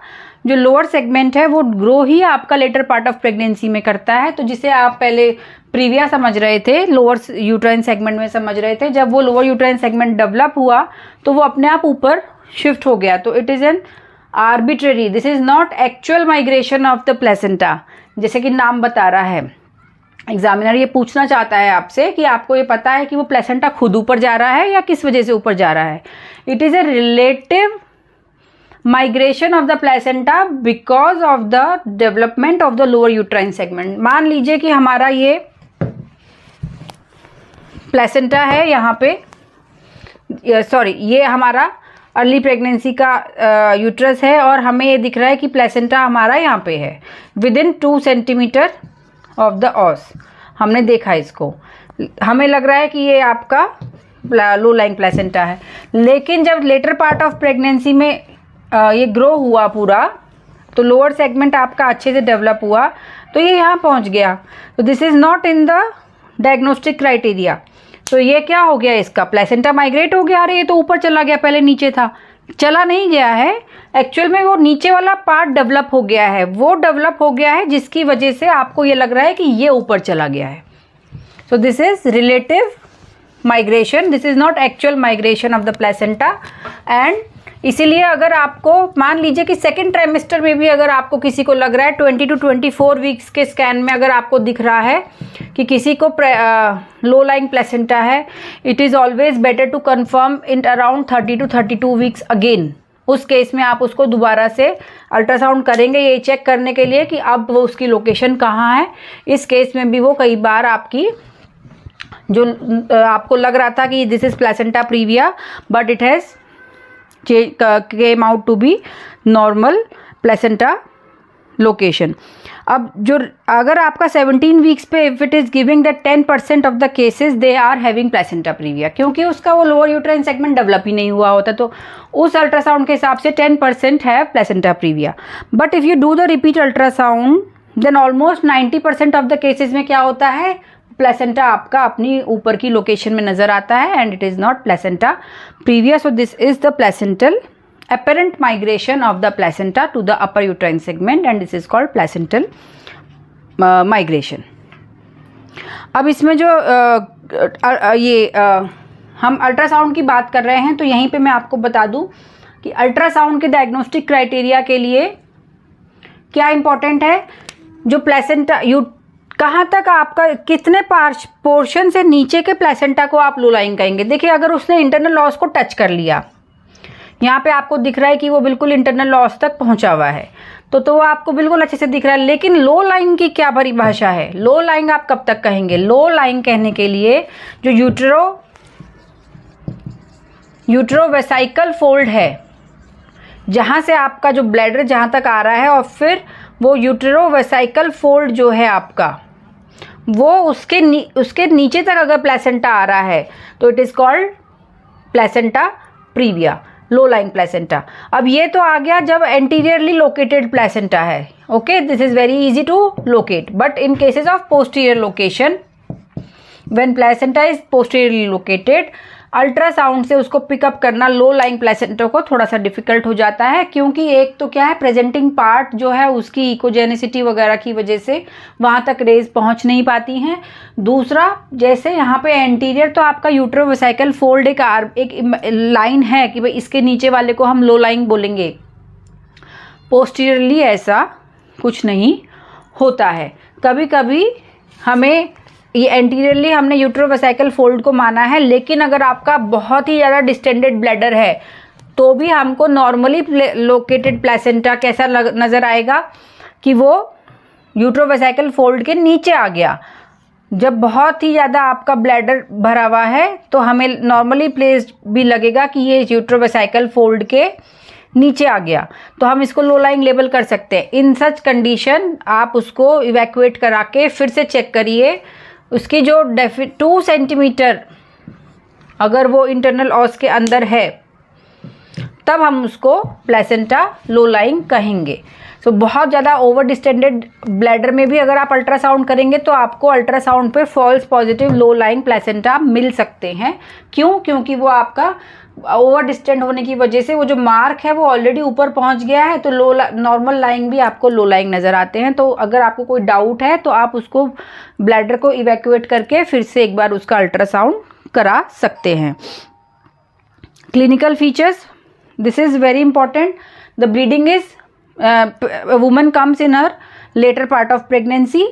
जो लोअर सेगमेंट है वो ग्रो ही आपका लेटर पार्ट ऑफ प्रेगनेंसी में करता है। तो जिसे आप पहले प्रीविया समझ रहे थे, लोअर यूट्राइन सेगमेंट में समझ रहे थे, जब वो लोअर यूट्राइन सेगमेंट डेवलप हुआ तो वो अपने आप ऊपर शिफ्ट हो गया। तो it is an arbitrary, this is not actual migration of the placenta, जैसे कि नाम बता रहा है। एग्जामिनर ये पूछना चाहता है आपसे कि आपको ये पता है कि वो प्लेसेंटा खुद ऊपर जा रहा है या किस वजह से ऊपर जा रहा है। It is a relative migration of the placenta because of the development of the lower uterine segment. मान लीजिए कि हमारा ये प्लेसेंटा है यहाँ पे, सॉरी ये हमारा अर्ली प्रेगनेंसी का यूट्रस है, और हमें ये दिख रहा है कि प्लेसेंटा हमारा यहाँ पे है within 2 centimetre of the os. हमने देखा इसको, हमें लग रहा है कि ये आपका लो लाइंग प्लेसेंटा है, लेकिन जब लेटर पार्ट ऑफ प्रेगनेंसी में ये ग्रो हुआ पूरा, तो लोअर सेगमेंट आपका अच्छे से डेवलप हुआ, तो ये यहाँ पहुँच गया। तो this is not in the diagnostic criteria. तो ये क्या हो गया, इसका प्लेसेंटा माइग्रेट हो गया। अरे ये तो ऊपर चला गया, पहले नीचे था। चला नहीं गया है, एक्चुअल में वो नीचे वाला पार्ट डेवलप हो गया है, वो डेवलप हो गया है जिसकी वजह से आपको ये लग रहा है कि ये ऊपर चला गया है। So this is relative migration, this is not actual migration of the placenta. And इसीलिए अगर आपको मान लीजिए कि सेकेंड ट्राइमेस्टर में भी अगर आपको किसी को लग रहा है 20 to 24 वीक्स के स्कैन में अगर आपको दिख रहा है कि किसी को लो लाइंग प्लेसेंटा है, it is always better to confirm in around 30 to 32 weeks again. उस केस में आप उसको दोबारा से अल्ट्रासाउंड करेंगे ये चेक करने के लिए कि अब वो उसकी लोकेशन कहाँ है। इस केस में भी वो कई बार आपकी जो आपको लग रहा था कि this is placenta previa but it has came out to be normal placenta location। अब जो अगर आपका 17 वीक्स पे if it is giving that 10% of the cases they are having placenta previa, क्योंकि उसका वो लोअर यूट्राइन सेगमेंट डेवलप ही नहीं हुआ होता, तो उस अल्ट्रासाउंड के हिसाब से 10% है placenta previa. But if you do the repeat ultrasound then almost 90% of the cases में क्या होता है, प्लेसेंटा आपका अपनी ऊपर की लोकेशन में नज़र आता है and it is not placenta praevia. So this is the placental apparent migration of the placenta to the upper uterine segment and this is called placental migration। अब इसमें जो हम अल्ट्रासाउंड की बात कर रहे हैं, तो यहीं पे मैं आपको बता दूं कि अल्ट्रासाउंड के डायग्नोस्टिक क्राइटेरिया के लिए क्या इंपॉर्टेंट है, जो प्लेसेंटा कहाँ तक आपका कितने पोर्शन से नीचे के प्लेसेंटा को आप लो लाइंग कहेंगे। देखिए अगर उसने इंटरनल लॉस को टच कर लिया, यहाँ पे आपको दिख रहा है कि वो बिल्कुल इंटरनल लॉस तक पहुँचा हुआ है, तो वो आपको बिल्कुल अच्छे से दिख रहा है। लेकिन लो लाइंग की क्या परिभाषा है, लो लाइंग आप कब तक कहेंगे? लो लाइंग कहने के लिए जो यूट्रो वेसाइकल फोल्ड है, जहाँ से आपका जो ब्लैडर जहाँ तक आ रहा है, और फिर वो यूट्रो वेसाइकल फोल्ड जो है आपका, वो उसके नीचे तक अगर प्लेसेंटा आ रहा है तो it is called placenta previa, low lying placenta. अब ये तो आ गया जब एंटीरियरली लोकेटेड प्लेसेंटा है, Okay, this is very easy to locate, but in cases of posterior location, when placenta is posteriorly located, ultrasound से उसको पिकअप करना लो लाइंग प्लेसेंटा को थोड़ा सा डिफिकल्ट हो जाता है, क्योंकि एक तो क्या है, प्रेजेंटिंग पार्ट जो है उसकी इकोजेनिसिटी वगैरह की वजह से वहाँ तक रेज पहुँच नहीं पाती हैं। दूसरा, जैसे यहाँ पे एंटीरियर तो आपका यूट्रोवेसाइकल फोल्ड एक लाइन है कि भाई इसके नीचे वाले को हम लो लाइंग बोलेंगे। पोस्टीरियरली ऐसा कुछ नहीं होता है। कभी कभी हमें ये एंटीरियरली हमने यूट्रोवेसाइकल फोल्ड को माना है, लेकिन अगर आपका बहुत ही ज़्यादा डिस्टेंडेड ब्लैडर है तो भी हमको नॉर्मली लोकेटेड प्लेसेंटा कैसा नज़र आएगा कि वो यूट्रोवेसाइकल फोल्ड के नीचे आ गया। जब बहुत ही ज़्यादा आपका ब्लैडर भरा हुआ है तो हमें नॉर्मली प्लेस्ड भी लगेगा कि ये यूट्रोवेसाइकल फोल्ड के नीचे आ गया, तो हम इसको लो लाइंग लेबल कर सकते हैं। इन सच कंडीशन आप उसको इवैक्यूएट करा के फिर से चेक करिए, उसकी जो 2 सेंटीमीटर अगर वो इंटरनल ऑस के अंदर है तब हम उसको प्लेसेंटा लो लाइंग कहेंगे। सो बहुत ज़्यादा ओवर डिस्टेंडेड ब्लैडर में भी अगर आप अल्ट्रासाउंड करेंगे तो आपको अल्ट्रासाउंड पे false positive low lying placenta मिल सकते हैं। क्यों? क्योंकि वो आपका ओवर डिस्टेंड होने की वजह से वो जो मार्क है वो ऑलरेडी ऊपर पहुंच गया है, तो नॉर्मल लाइंग भी आपको लो लाइंग नज़र आते हैं। तो अगर आपको कोई डाउट है तो आप उसको ब्लैडर को इवैक्यूएट करके फिर से एक बार उसका अल्ट्रासाउंड करा सकते हैं। Clinical features, this is very important. The bleeding is woman comes in her later part of pregnancy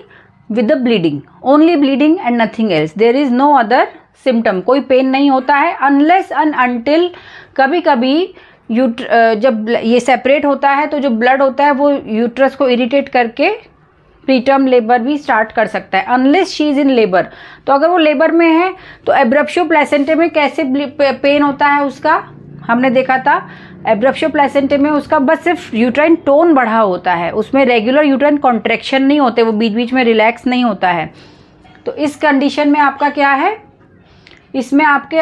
with the bleeding, only bleeding and nothing else, there is no other symptom. कोई पेन नहीं होता है अनलेस एंड अनटिल कभी कभी जब ये सेपरेट होता है तो जो ब्लड होता है वो यूट्रस को इरिटेट करके प्रीटर्म लेबर भी स्टार्ट कर सकता है, unless she is in labour. तो अगर वो लेबर में है तो एब्रप्शो प्लेसेंटे में कैसे पेन होता है उसका हमने देखा था। एब्रप्शो प्लेसेंटे में उसका बस सिर्फ यूट्राइन टोन बढ़ा होता है, उसमें रेगुलर यूट्राइन कॉन्ट्रैक्शन नहीं होते, वो बीच बीच में रिलैक्स नहीं होता है। तो इस कंडीशन में आपका क्या है, इसमें आपके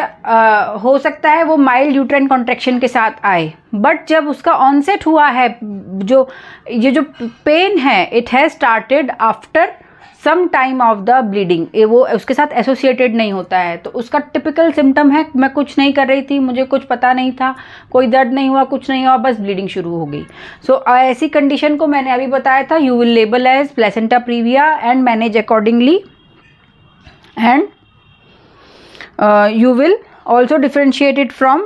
हो सकता है वो माइल्ड यूट्राइन कॉन्ट्रैक्शन के साथ आए, बट जब उसका ऑनसेट हुआ है ये जो पेन है it has started after some time of the bleeding, वो उसके साथ एसोसिएटेड नहीं होता है। तो उसका टिपिकल सिम्टम है मैं कुछ नहीं कर रही थी, मुझे कुछ पता नहीं था, कोई दर्द नहीं हुआ, कुछ नहीं हुआ, बस ब्लीडिंग शुरू हो गई। सो ऐसी कंडीशन को मैंने अभी बताया था, you will label as placenta previa and manage accordingly, and you will also differentiate it from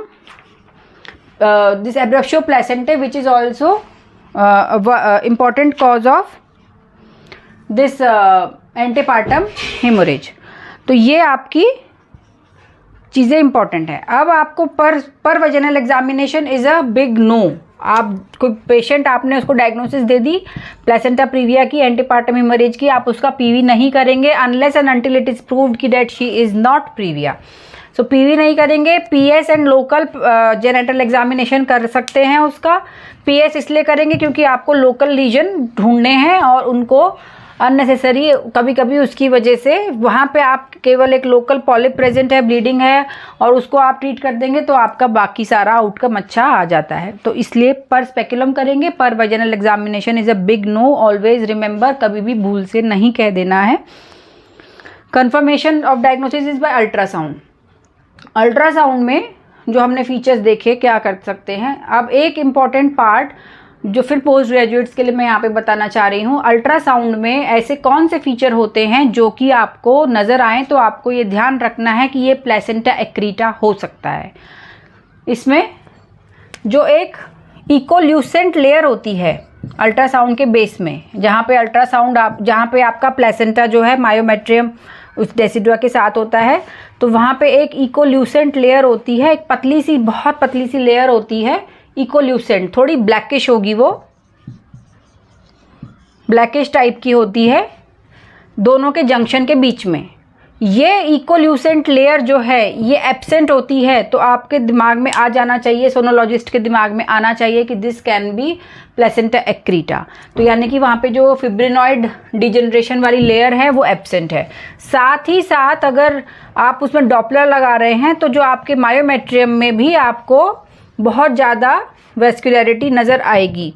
this abruptio placentae, which is also important cause of this antepartum hemorrhage। तो ये आपकी चीज़ें इंपॉर्टेंट है। अब आपको per vaginal examination is a big no. आप कोई पेशेंट आपने उसको डायग्नोसिस दे दी प्लेसेंटा प्रीविया की, एंटीपार्टम हेमरेज की, आप उसका पीवी नहीं करेंगे unless and until it is proved कि that she is not previa. So PV नहीं करेंगे। PS and local genital examination कर सकते हैं उसका। पीएस इसलिए करेंगे क्योंकि आपको लोकल लीजन ढूंढने हैं और उनको अननेसेसरी कभी कभी उसकी वजह से वहाँ पे आप केवल एक लोकल पॉलिप प्रेजेंट है, ब्लीडिंग है, और उसको आप ट्रीट कर देंगे तो आपका बाकी सारा आउटकम अच्छा आ जाता है। तो इसलिए पर स्पेकुलम करेंगे। Per vaginal examination is a big no, always remember, कभी भी भूल से नहीं कह देना है। Confirmation of diagnosis is by ultrasound. Ultrasound में जो हमने फीचर्स देखे क्या कर सकते हैं। अब एक इम्पॉर्टेंट पार्ट जो फिर पोस्ट ग्रेजुएट्स के लिए मैं यहाँ पे बताना चाह रही हूँ, अल्ट्रासाउंड में ऐसे कौन से फीचर होते हैं जो कि आपको नज़र आए तो आपको ये ध्यान रखना है कि ये प्लेसेंटा एक्रीटा हो सकता है। इसमें जो एक इकोल्यूसेंट लेयर होती है अल्ट्रासाउंड के बेस में, जहाँ पे आपका प्लेसेंटा जो है मायोमेट्रियम उस डेसिडुआ के साथ होता है, तो वहाँ पे एक इकोल्यूसेंट लेयर होती है, एक पतली सी, बहुत पतली सी लेयर होती है इकोल्यूसेंट, थोड़ी ब्लैकिश होगी, वो ब्लैकिश टाइप की होती है दोनों के जंक्शन के बीच में। ये इकोल्यूसेंट लेयर जो है ये एब्सेंट होती है, तो आपके दिमाग में आ जाना चाहिए, सोनोलॉजिस्ट के दिमाग में आना चाहिए कि this can be placenta accreta. तो यानी कि वहाँ पे जो फिब्रिनॉइड डिजेनरेशन वाली लेयर है वो एब्सेंट है। साथ ही साथ अगर आप उसमें डॉपलर लगा रहे हैं तो जो आपके मायोमेट्रियम में भी आपको बहुत ज़्यादा वेस्कुलरिटी नज़र आएगी।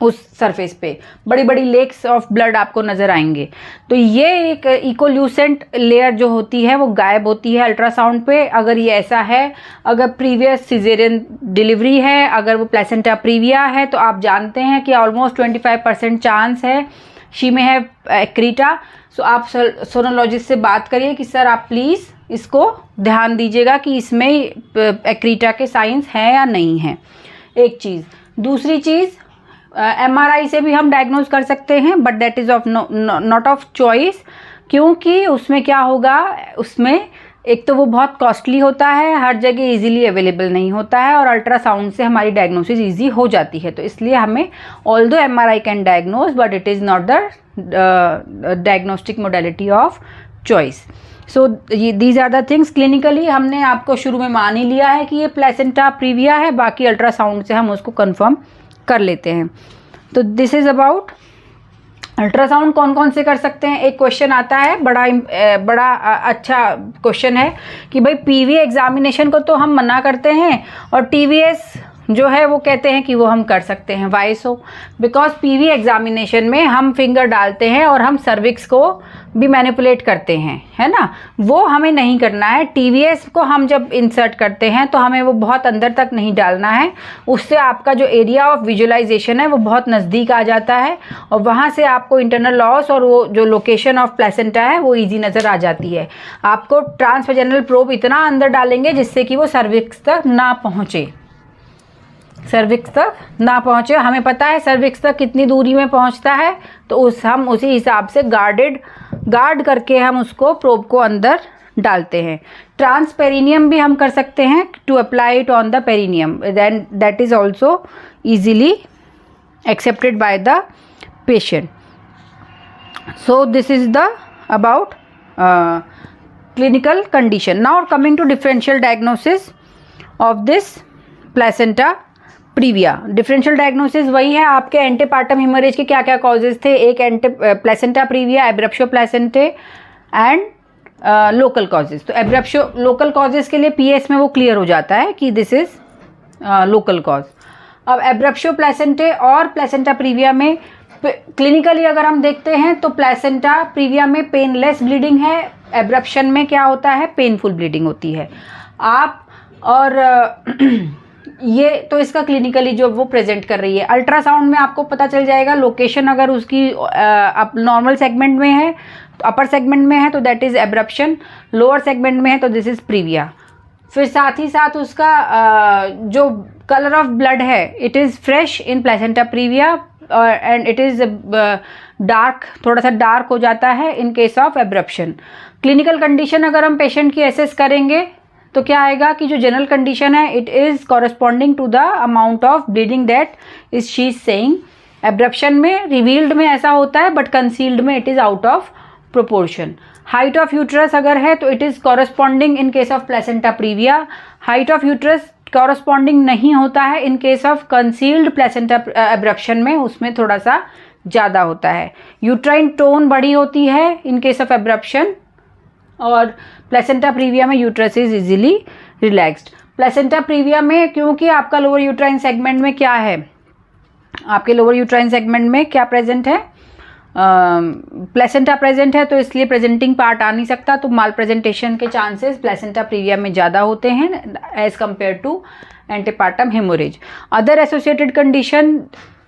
उस सरफेस पे बड़ी बड़ी लेक्स ऑफ ब्लड आपको नज़र आएंगे। तो ये एक इकोल्यूसेंट लेयर जो होती है वो गायब होती है अल्ट्रासाउंड पे, अगर ये ऐसा है। अगर प्रीवियस सिजेरियन डिलीवरी है, अगर वो प्लेसेंटा प्रीविया है, तो आप जानते हैं कि ऑलमोस्ट 25% चांस है शी में है एक्रीटा। सो आप सोनोलॉजिस्ट से बात करिए कि सर आप प्लीज़ इसको ध्यान दीजिएगा कि इसमें एक्रीटा के साइंस हैं या नहीं हैं, एक चीज़। दूसरी चीज़, MRI से भी हम डायग्नोज कर सकते हैं, but that is of not of choice, क्योंकि उसमें क्या होगा, उसमें एक तो वो बहुत कॉस्टली होता है, हर जगह इजीली अवेलेबल नहीं होता है, और अल्ट्रासाउंड से हमारी डायग्नोसिस इजी हो जाती है। तो इसलिए हमें although MRI can diagnose, but it is not the diagnostic modality of choice. So ये these are the things. Clinically हमने आपको शुरू में मान ही लिया है कि ये प्लेसेंटा प्रीविया है, बाकी अल्ट्रासाउंड से हम उसको कन्फर्म कर लेते हैं। तो दिस इज़ अबाउट अल्ट्रासाउंड कौन कौन से कर सकते हैं। एक क्वेश्चन आता है, बड़ा अच्छा क्वेश्चन है कि भाई PV एग्जामिनेशन को तो हम मना करते हैं और TVS जो है वो कहते हैं कि वो हम कर सकते हैं। Why so? Because PV examination में हम फिंगर डालते हैं और हम सर्विक्स को भी मैनिपुलेट करते हैं, है ना, वो हमें नहीं करना है। TVS को हम जब इंसर्ट करते हैं तो हमें वो बहुत अंदर तक नहीं डालना है, उससे आपका जो एरिया ऑफ विजुअलाइजेशन है वो बहुत नज़दीक आ जाता है और वहाँ से आपको इंटरनल लॉस और वो जो लोकेशन ऑफ प्लेसेंटा है वो ईजी नज़र आ जाती है। आपको ट्रांसवेजिनल प्रोब इतना अंदर डालेंगे जिससे कि वो सर्विक्स तक ना पहुँचे, सर्विक्स तक ना पहुँचे। हमें पता है सर्विक्स तक कितनी दूरी में पहुँचता है, तो हम उसी हिसाब से गार्ड करके हम उसको प्रोब को अंदर डालते हैं। ट्रांसपेरिनियम भी हम कर सकते हैं to apply it on the perineum, then that is also easily accepted by the patient. So this is the about clinical condition. Now coming to differential diagnosis of this placenta previa. Differential diagnosis वही है, आपके एंटीपार्टम हेमोरेज के क्या क्या कॉजेज थे। एक placenta previa, abruptio placentae and local causes. तो एब्रप्शो लोकल कॉजेज के लिए PS में वो क्लियर हो जाता है कि दिस इज लोकल कॉज। अब एब्रप्शो प्लेसेंटे और प्लेसेंटा प्रीविया में क्लिनिकली अगर हम देखते हैं तो प्लेसेंटा प्रीविया में पेनलेस ब्लीडिंग है, एब्रप्शन में क्या होता है, पेनफुल ब्लीडिंग होती है। आप और ये तो इसका क्लिनिकली जो वो प्रेजेंट कर रही है। अल्ट्रासाउंड में आपको पता चल जाएगा लोकेशन, अगर उसकी नॉर्मल सेगमेंट में है, तो अपर सेगमेंट में है तो that is abruption, lower segment में है तो दिस इज़ प्रीविया। फिर साथ ही साथ उसका जो कलर ऑफ ब्लड है, it is fresh in placenta previa and it is dark, थोड़ा सा डार्क हो जाता है in case of abruption. Clinical condition अगर हम पेशेंट की एसेस करेंगे तो क्या आएगा कि जो जनरल कंडीशन है it is corresponding to the amount of bleeding that is she is saying. Abruption में रिवील्ड में ऐसा होता है, बट कंसील्ड में it is out of proportion. Height of uterus अगर है तो it is corresponding in case of placenta previa. Height of uterus corresponding नहीं होता है in case of concealed placenta abruption में, उसमें थोड़ा सा ज़्यादा होता है। यूट्राइन टोन बड़ी होती है इन केस ऑफ एब्रप्शन, और प्लेसेंटा प्रीविया में uterus is easily relaxed. Placenta previa में क्योंकि आपका लोअर यूट्राइन सेगमेंट में क्या है, आपके लोअर यूट्राइन सेगमेंट में क्या प्रेजेंट है, प्लेसेंटा प्रेजेंट है, तो इसलिए प्रेजेंटिंग पार्ट आ नहीं सकता, तो माल प्रेजेंटेशन के चांसेस प्लेसेंटा प्रीविया में ज़्यादा होते हैं as compare to antepartum hemorrhage. Other associated condition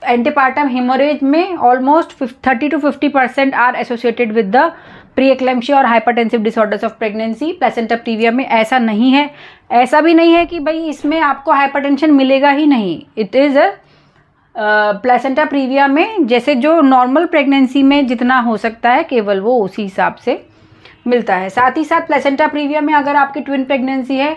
antepartum hemorrhage में almost 30 to 50% are associated with the pre eclampsia और hypertensive disorders of pregnancy. Placenta previa में ऐसा नहीं है। ऐसा भी नहीं है कि भाई इसमें आपको हाइपरटेंशन मिलेगा ही नहीं। इट इज़ प्लेसेंटा प्रीविया में जैसे जो नॉर्मल प्रेगनेंसी में जितना हो सकता है केवल वो उसी हिसाब से मिलता है। साथ ही साथ प्लेसेंटा प्रीविया में अगर आपकी ट्विन प्रेगनेंसी है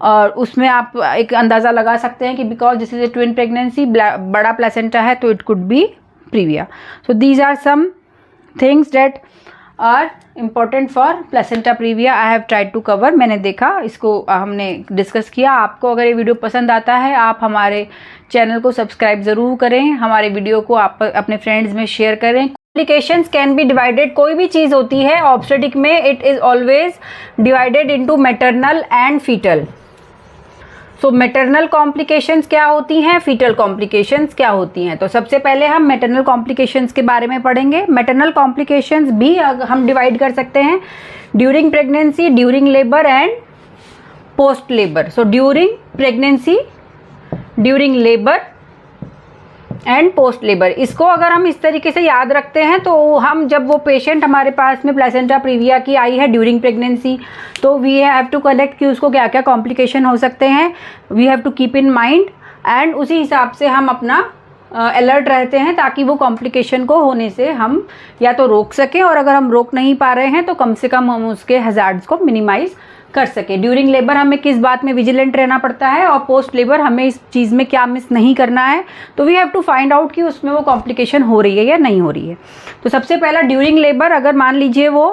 और उसमें आप एक अंदाज़ा लगा सकते हैं कि because this is a twin pregnancy, बड़ा प्लेसेंटा है तो it could be previa. So these are some things that are important for placenta previa. I have tried to cover, मैंने देखा, इसको हमने डिस्कस किया। आपको अगर ये वीडियो पसंद आता है आप हमारे चैनल को सब्सक्राइब ज़रूर करें, हमारे वीडियो को आप अपने फ्रेंड्स में शेयर करें। कॉम्प्लिकेशंस कैन बी डिवाइडेड, कोई भी चीज़ होती है ऑब्स्टेटिक में, it is always divided into maternal and foetal. So maternal complications क्या होती हैं, फीटल कॉम्प्लिकेशंस क्या होती हैं। तो सबसे पहले हम मैटरनल कॉम्प्लिकेशंस के बारे में पढ़ेंगे। मैटरनल कॉम्प्लिकेशंस भी हम डिवाइड कर सकते हैं during pregnancy, during labour and post labour. So during pregnancy, during labour and post labour, इसको अगर हम इस तरीके से याद रखते हैं तो हम जब वो पेशेंट हमारे पास में प्लेसेंटा प्रीविया की आई है ड्यूरिंग प्रेगनेंसी, तो वी हैव टू कलेक्ट कि उसको क्या क्या कॉम्प्लिकेशन हो सकते हैं, we have to keep in mind, and उसी हिसाब से हम अपना अलर्ट रहते हैं ताकि वो कॉम्प्लिकेशन को होने से हम या तो रोक सकें, और अगर हम रोक नहीं पा रहे हैं तो कम से कम हम उसके हज़ार्ड्स को मिनिमाइज कर सके। ड्यूरिंग लेबर हमें किस बात में विजिलेंट रहना पड़ता है, और पोस्ट लेबर हमें इस चीज़ में क्या मिस नहीं करना है। तो we have to find out कि उसमें वो कॉम्प्लिकेशन हो रही है या नहीं हो रही है। तो सबसे पहला ड्यूरिंग लेबर, अगर मान लीजिए वो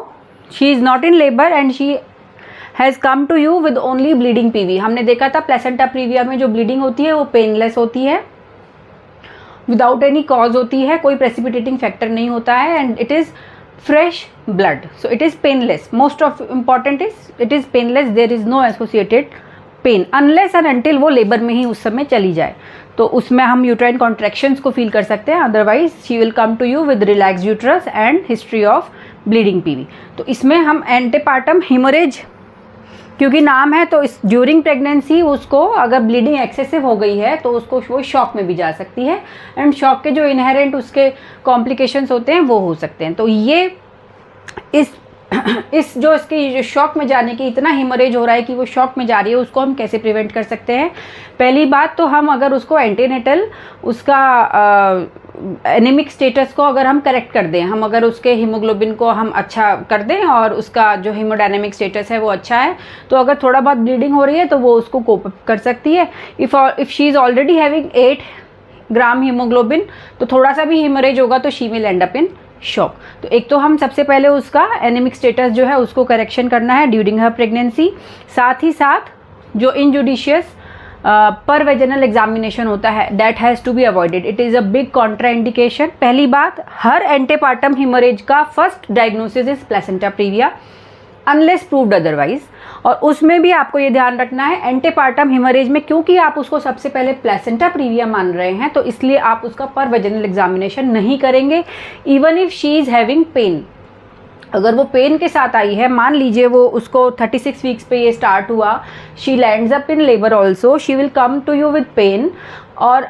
she is not in labour and she has come to you with only bleeding PV. हमने देखा था प्लेसेंटा प्रीविया में जो ब्लीडिंग होती है वो पेनलेस होती है, विदाउट एनी कॉज होती है, कोई प्रेसिपिटेटिंग फैक्टर नहीं होता है, and it is fresh blood, so it is painless. Most of important is it is painless, there is no associated pain unless and until वो लेबर में ही उस समय चली जाए, तो उसमें हम यूट्राइन कॉन्ट्रैक्शंस को फील कर सकते हैं। Otherwise she will come to you with relax uterus and history of bleeding PV. तो इसमें हम एंटीपार्टम हिमोरेज क्योंकि नाम है, तो इस ड्यूरिंग प्रेगनेंसी उसको अगर ब्लीडिंग एक्सेसिव हो गई है तो उसको वो शॉक में भी जा सकती है, एंड शॉक के जो इनहेरेंट उसके कॉम्प्लिकेशंस होते हैं वो हो सकते हैं। तो ये इस जो इसकी शॉक में जाने की इतना हिमोरेज हो रहा है कि वो शॉक में जा रही है, उसको हम कैसे प्रिवेंट कर सकते हैं। पहली बात तो हम अगर उसको एंटीनेटल उसका एनीमिक स्टेटस को अगर हम करेक्ट कर दें, हम अगर उसके हीमोग्लोबिन को हम अच्छा कर दें और उसका जो हीमोडायनेमिक स्टेटस है वो अच्छा है, तो अगर थोड़ा बहुत ब्लीडिंग हो रही है तो वो उसको कोप अप कर सकती है। If she is already having 8 gram haemoglobin, तो थोड़ा सा भी हिमोरेज होगा तो she will end up in shock. तो एक तो हम सबसे पहले उसका एनीमिक स्टेटस जो है उसको करेक्शन करना है ड्यूरिंग हर प्रेगनेंसी। साथ ही साथ जो इनजुडिशियस पर वेजिनल एग्जामिनेशन होता है that has to be avoided, it is a big contraindication. पहली बात, हर एंटीपार्टम हिमोरेज का first diagnosis is placenta previa unless proved otherwise, और उसमें भी आपको ये ध्यान रखना है एंटीपार्टम हिमोरेज में क्योंकि आप उसको सबसे पहले प्लेसेंटा प्रीविया मान रहे हैं तो इसलिए आप उसका पर वेजिनल एग्जामिनेशन नहीं करेंगे even if she is having pain. अगर वो पेन के साथ आई है, मान लीजिए वो उसको 36 वीक्स पे ये स्टार्ट हुआ, she lands up in labour also, she will come to you with pain, और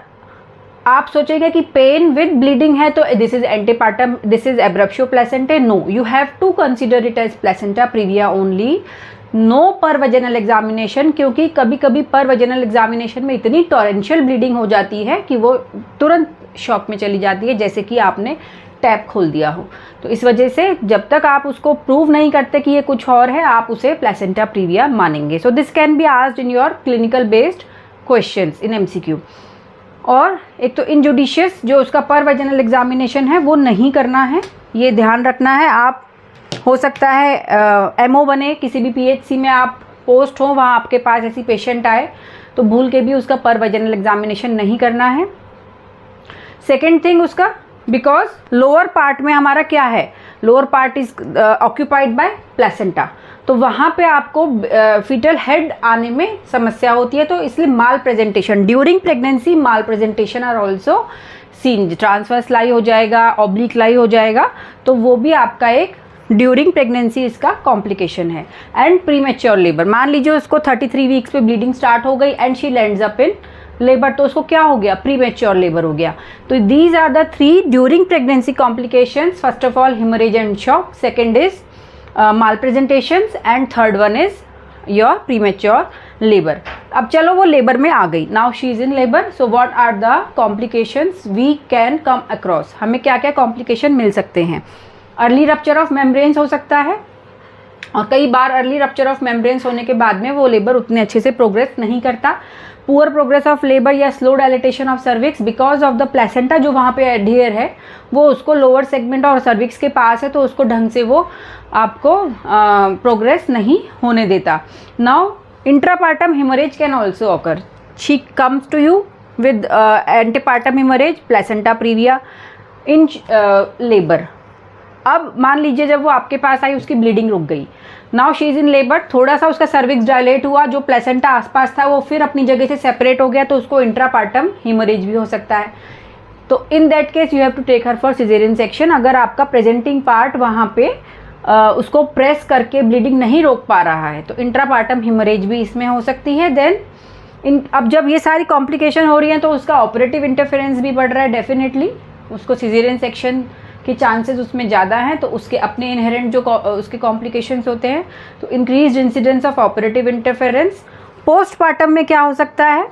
आप सोचेंगे कि पेन विद ब्लीडिंग है तो this is antepartum, this is abruptio placentae. No, you have to consider it as placenta previa only, no per vaginal examination, क्योंकि कभी कभी पर वेजिनल एग्जामिनेशन में इतनी टॉरेंशियल ब्लीडिंग हो जाती है कि वो तुरंत शॉक में चली जाती है, जैसे कि आपने टैप खोल दिया हो। तो इस वजह से जब तक आप उसको प्रूव नहीं करते कि ये कुछ और है, आप उसे प्लेसेंटा प्रीविया मानेंगे। So this can be asked in your clinical based questions in MCQ. और एक तो इनजुडिशियस जो उसका पर वेजिनल एग्जामिनेशन है वो नहीं करना है, ये ध्यान रखना है। आप हो सकता है एमओ बने, किसी भी पीएचसी में आप पोस्ट हो, वहाँ आपके पास ऐसी पेशेंट आए तो भूल के भी उसका पर वेजिनल एग्जामिनेशन नहीं करना है। सेकेंड थिंग उसका, बिकॉज लोअर पार्ट में हमारा क्या है, lower part is occupied by placenta, तो वहाँ पे आपको फीटल हेड आने में समस्या होती है, तो इसलिए malpresentation during pregnancy, malpresentation are also seen, transverse lie हो जाएगा, ऑब्लिक लाई हो जाएगा, तो वो भी आपका एक ड्यूरिंग प्रेगनेंसी इसका कॉम्प्लिकेशन है। एंड प्रीमेच्योर लेबर, मान लीजिए उसको 33 वीक्स पे ब्लीडिंग स्टार्ट हो गई and she lands up in labour, तो उसको क्या हो गया, प्रीमेच्योर लेबर हो गया। तो these are the 3 during pregnancy complications. First of all haemorrhage and shock, second is malpresentations, and third one is your premature labour. अब चलो वो लेबर में आ गई, now she is in labour, so what are the complications we can come across, हमें क्या क्या कॉम्प्लिकेशन मिल सकते हैं। अर्ली रप्चर ऑफ मेम्ब्रेन्स हो सकता है, और कई बार अर्ली रप्चर ऑफ मेम्ब्रेन्स होने के बाद में वो लेबर उतने अच्छे से प्रोग्रेस नहीं करता। पुअर प्रोग्रेस ऑफ लेबर या slow dilatation of cervix because of the placenta जो वहाँ पे एडहियर है वो उसको लोअर सेगमेंट और सर्विक्स के पास है, तो उसको ढंग से वो आपको प्रोग्रेस नहीं होने देता। Now intrapartum haemorrhage can also occur, she comes to you with antepartum haemorrhage, placenta previa in labour, अब मान लीजिए जब वो आपके पास आई उसकी ब्लीडिंग रुक गई, now she is in labour, थोड़ा सा उसका सर्विक्स डायलेट हुआ, जो प्लेसेंटा आसपास था वो फिर अपनी जगह से सेपरेट हो गया, तो उसको इंट्रापार्टम हीमोरेज भी हो सकता है। तो in that case you have to take her for caesarean section. अगर आपका प्रेजेंटिंग पार्ट वहाँ पे उसको प्रेस करके ब्लीडिंग नहीं रोक पा रहा है तो इंट्रापार्टम हीमोरेज भी इसमें हो सकती है। देन अब जब ये सारी कॉम्प्लिकेशन हो रही हैं तो उसका ऑपरेटिव इंटरफेरेंस भी बढ़ रहा है, डेफिनेटली उसको सिजेरियन सेक्शन के चांसेस उसमें ज़्यादा हैं, तो उसके अपने इनहेरेंट जो उसके कॉम्प्लिकेशंस होते हैं, तो increase incidence of operative interference. Postpartum में क्या हो सकता है?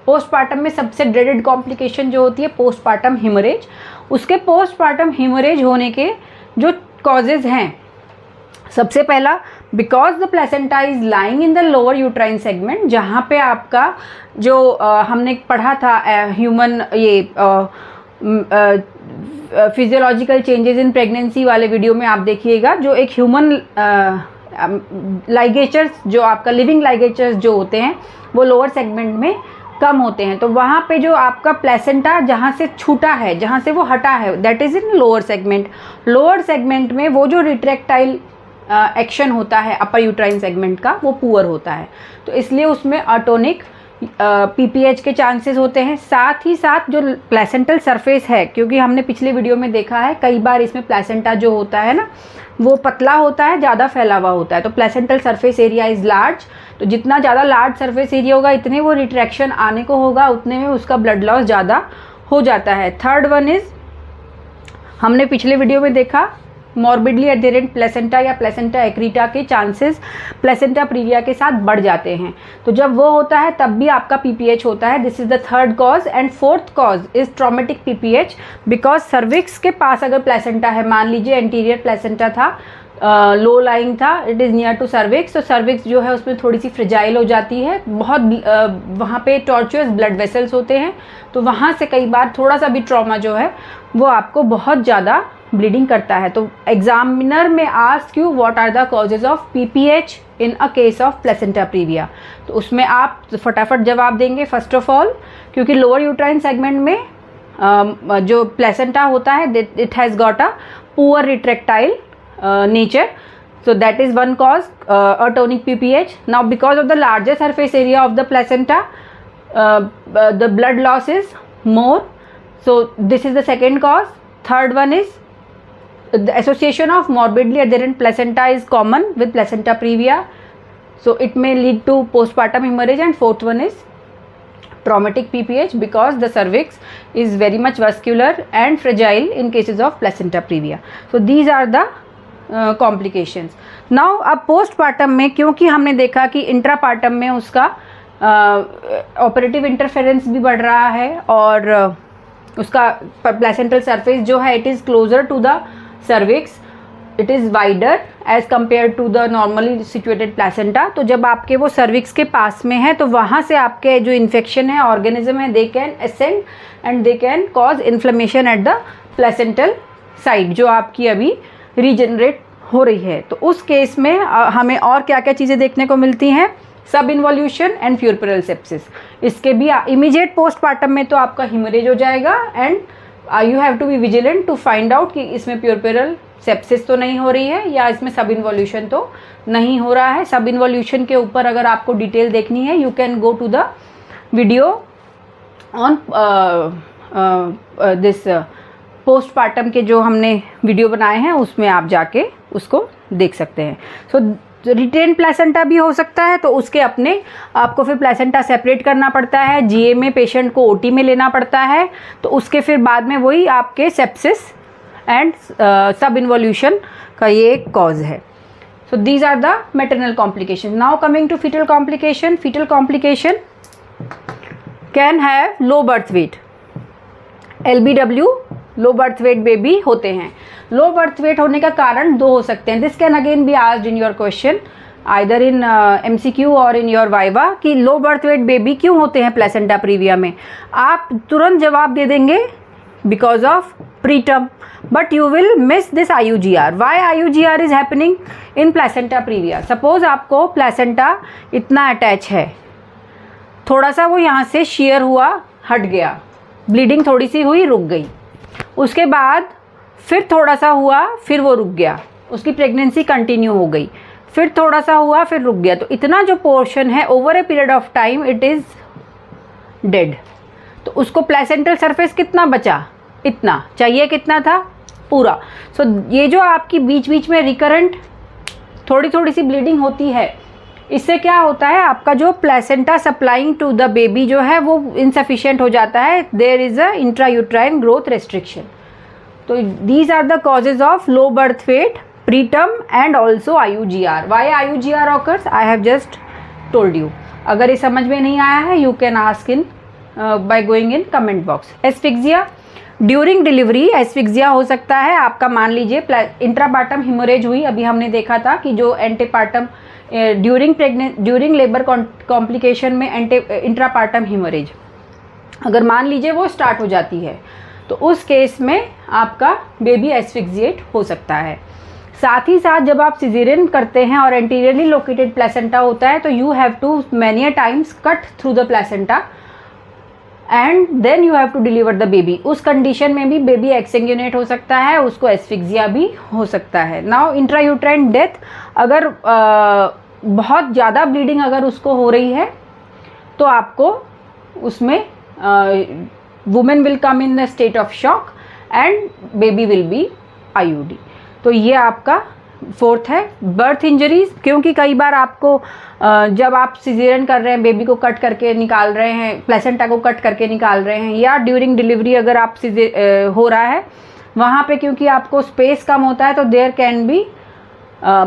पोस्टपार्टम में सबसे ड्रेडेड कॉम्प्लिकेशन जो होती है पोस्टपार्टम हीमोरेज। उसके पोस्टपार्टम हीमोरेज होने के जो कॉजेज हैं, सबसे पहला because the placenta is lying in the lower uterine segment, जहाँ पे आपका जो हमने पढ़ा था ह्यूमन ये फिजियोलॉजिकल चेंजेस इन प्रेगनेंसी वाले वीडियो में आप देखिएगा, जो एक ह्यूमन लाइगेचर्स जो आपका लिविंग लाइगेचर्स जो होते हैं वो लोअर सेगमेंट में कम होते हैं, तो वहाँ पे जो आपका प्लेसेंटा जहाँ से छूटा है, जहाँ से वो हटा है, that is in lower segment. Lower segment में वो जो रिट्रैक्टाइल एक्शन होता है अपर यूट्राइन सेगमेंट का वो पुअर होता है, तो इसलिए उसमें अटोनिक पीपीएच के चांसेस होते हैं। साथ ही साथ जो प्लेसेंटल सरफेस है, क्योंकि हमने पिछले वीडियो में देखा है कई बार इसमें प्लेसेंटा जो होता है ना वो पतला होता है, ज़्यादा फैला हुआ होता है, तो placental surface area is large, तो जितना ज़्यादा लार्ज सरफेस एरिया होगा इतने वो रिट्रैक्शन आने को होगा, उतने में उसका ब्लड लॉस ज़्यादा हो जाता है। थर्ड वन इज़ हमने पिछले वीडियो में देखा मॉर्बिडली एडेरेंट प्लेसेंटा या प्लेसेंटा एक्रीटा के चांसेस प्लेसेंटा प्रीविया के साथ बढ़ जाते हैं, तो जब वो होता है तब भी आपका पीपीएच होता है। This is the third cause. And fourth cause is traumatic PPH, because cervix के पास अगर प्लेसेंटा है, मान लीजिए एंटीरियर प्लेसेंटा था, लो लाइंग था, it is near to cervix, तो सर्विक्स जो है उसमें थोड़ी सी फ्रिजाइल हो जाती है, बहुत वहाँ पे टॉर्चुअस ब्लड वेसल्स होते हैं, तो वहाँ से कई बार थोड़ा सा भी ट्रॉमा जो है वो आपको बहुत ज़्यादा ब्लीडिंग करता है। तो examiner may ask you what are the causes of PPH in a case of placenta previa, तो उसमें आप फटाफट जवाब देंगे। फर्स्ट ऑफ ऑल क्योंकि लोअर यूट्राइन सेगमेंट में जो प्लेसेंटा होता है it has got a poor retractile nature, so that is one cause, atonic PPH. Now because of the larger surface area of the placenta, the blood loss is more, so this is the second cause. Third one is the association of morbidly adherent placenta is common with placenta previa, so it may lead to postpartum hemorrhage. And fourth one is traumatic PPH because the cervix is very much vascular and fragile in cases of placenta previa. So these are the complications. Now अब पोस्टपार्टम में क्योंकि हमने देखा कि इंट्रापार्टम में उसका ऑपरेटिव इंटरफेरेंस भी बढ़ रहा है और उसका प्लेसेंटल सरफेस जो है it is closer to the cervix, it is wider as compare to the normally situated placenta, तो जब आपके वो सर्विक्स के पास में है तो वहाँ से आपके जो इन्फेक्शन है ऑर्गेनिज्म है they can ascend and they can cause inflammation eight the placental side जो आपकी अभी रीजनरेट हो रही है। तो उस केस में हमें और क्या क्या चीज़ें देखने को मिलती हैं? सब इन्वॉल्यूशन एंड प्यूरपेरल सेप्सिस। इसके भी इमीडिएट पोस्टपार्टम में तो आपका हिमोरेज हो जाएगा and you have to be vigilant to find out कि इसमें प्यूरपेरल सेप्सिस तो नहीं हो रही है या इसमें सब इन्वॉल्यूशन तो नहीं हो रहा है। सब इन्वॉल्यूशन के ऊपर अगर आपको डिटेल देखनी है you can go to the video on this postpartum के जो हमने वीडियो बनाए हैं उसमें आप जाके उसको देख सकते हैं। सो रिटेन प्लेसेंटा भी हो सकता है, तो उसके अपने आपको फिर प्लेसेंटा सेपरेट करना पड़ता है, जीए में पेशेंट को ओटी में लेना पड़ता है, तो उसके फिर बाद में वही आपके सेप्सिस एंड सब इन्वॉल्यूशन का ये एक कॉज है। So these are the maternal complication. Now coming to foetal complication. Foetal complication can have low birth weight, LBW low birth weight baby होते हैं। लो बर्थ वेट होने का कारण दो हो सकते हैं। This can again be asked in your question either in MCQ और इन योर वाइवा कि लो बर्थ वेट बेबी क्यों होते हैं प्लेसेंटा प्रीविया में। आप तुरंत जवाब दे देंगे because of preterm, but you will miss this IUGR। Why IUGR is happening in placenta previa? Suppose आपको प्लेसेंटा इतना अटैच है, थोड़ा सा वो यहाँ से शेयर हुआ, हट गया, ब्लीडिंग थोड़ी सी हुई, रुक गई, उसके बाद फिर थोड़ा सा हुआ, फिर वो रुक गया, उसकी प्रेगनेंसी कंटिन्यू हो गई, फिर थोड़ा सा हुआ, फिर रुक गया, तो इतना जो पोर्शन है over a period of time it is dead. तो उसको प्लेसेंटल सरफेस कितना बचा, इतना चाहिए, कितना था, पूरा। सो ये जो आपकी बीच बीच में रिकरेंट थोड़ी थोड़ी सी ब्लीडिंग होती है, इससे क्या होता है, आपका जो placenta supplying to the baby जो है वो इनसफिशिएंट हो जाता है, there is a intrauterine growth restriction. तो these are the causes of low birth weight, preterm and also IUGR। Why IUGR occurs, I have just told you. अगर ये समझ में नहीं आया है, you can ask in by going in comment box. Asphyxia during delivery, asphyxia हो सकता है आपका, मान लीजिए इंट्रापार्टम हिमोरेज हुई, अभी हमने देखा था कि जो एंटीपार्टम ड्यूरिंग लेबर कॉम्प्लिकेशन में इंट्रापार्टम हिमोरेज अगर मान लीजिए वो स्टार्ट हो जाती है, तो उस केस में आपका बेबी एस्फिक्सिएट हो सकता है। साथ ही साथ जब आप सिजेरियन करते हैं और एंटीरियरली लोकेटेड प्लेसेंटा होता है, तो you have to many a times cut through the placenta and then you have to deliver the baby. उस कंडीशन में भी बेबी एक्सैंग्यूनेट हो सकता है, उसको एस्फिक्सिया भी हो सकता है। नाउ इंट्रायूट्राइन डेथ, अगर बहुत ज़्यादा ब्लीडिंग अगर उसको हो रही है, तो आपको उसमें women will come in the state of shock and baby will be IUD। तो ये आपका फोर्थ है। बर्थ इंजरीज, क्योंकि कई बार आपको जब आप सिजेरियन कर रहे हैं, बेबी को कट करके निकाल रहे हैं, प्लेसेंटा को कट करके निकाल रहे हैं, या ड्यूरिंग डिलीवरी अगर आप हो रहा है वहाँ पे, क्योंकि आपको स्पेस कम होता है, तो there can be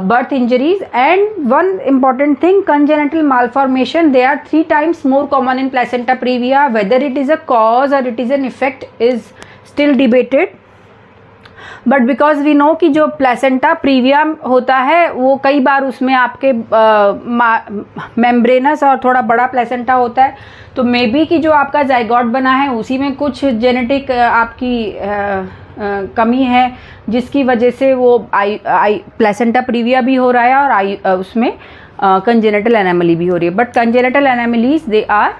birth injuries। and one important thing, congenital malformation, they are 3 times more common in placenta previa. Whether it is a cause or it is an effect is still debated, but because we know कि जो placenta previa होता है वो कई बार उसमें आपके membranous और थोड़ा बड़ा placenta होता है, तो मे बी कि जो आपका जाइगोट बना है उसी में कुछ जेनेटिक आपकी कमी है, जिसकी वजह से वो प्लेसेंटा प्रीविया भी हो रहा है और उसमें कंजेनिटल एनामली भी हो रही है। But congenital anomalies they are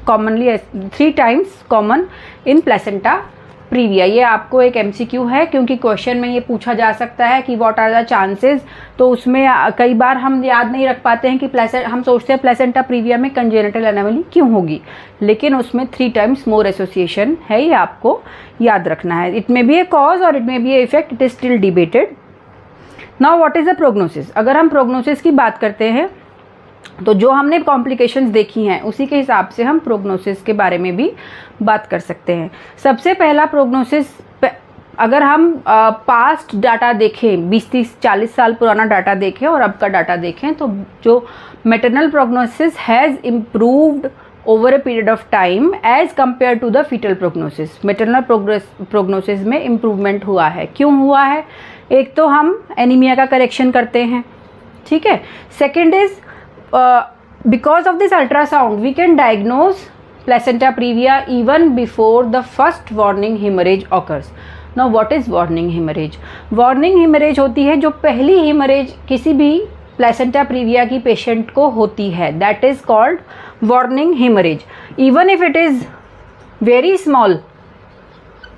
commonly 3 times common in placenta previa. ये आपको एक MCQ है, क्योंकि क्वेश्चन में ये पूछा जा सकता है कि व्हाट आर द चांसेस, तो उसमें कई बार हम याद नहीं रख पाते हैं कि हम सोचते हैं प्लेसेंटा प्रीविया में कंजेनिटल एनामली क्यों होगी, लेकिन उसमें 3 times मोर एसोसिएशन है, ये आपको याद रखना है। It may be a cause और it may be a effect, it is still debated. Now what is the prognosis. अगर हम प्रोग्नोसिस की बात करते हैं, तो जो हमने कॉम्प्लिकेशंस देखी हैं उसी के हिसाब से हम प्रोग्नोसिस के बारे में भी बात कर सकते हैं। सबसे पहला प्रोग्नोसिस, अगर हम पास्ट डाटा देखें, 20, 30, 40 साल पुराना डाटा देखें और अब का डाटा देखें, तो जो maternal prognosis has improved over a period of time as compare to the foetal prognosis. Maternal prognosis में इम्प्रूवमेंट हुआ है। क्यों हुआ है? एक तो हम एनीमिया का करेक्शन करते हैं, ठीक है। Second is because of this ultrasound we can diagnose placenta previa even before the first warning hemorrhage occurs. Now what is warning hemorrhage? Warning hemorrhage होती है जो पहली hemorrhage किसी भी placenta previa की पेशेंट को होती है, that is called warning hemorrhage. Even if it is very small,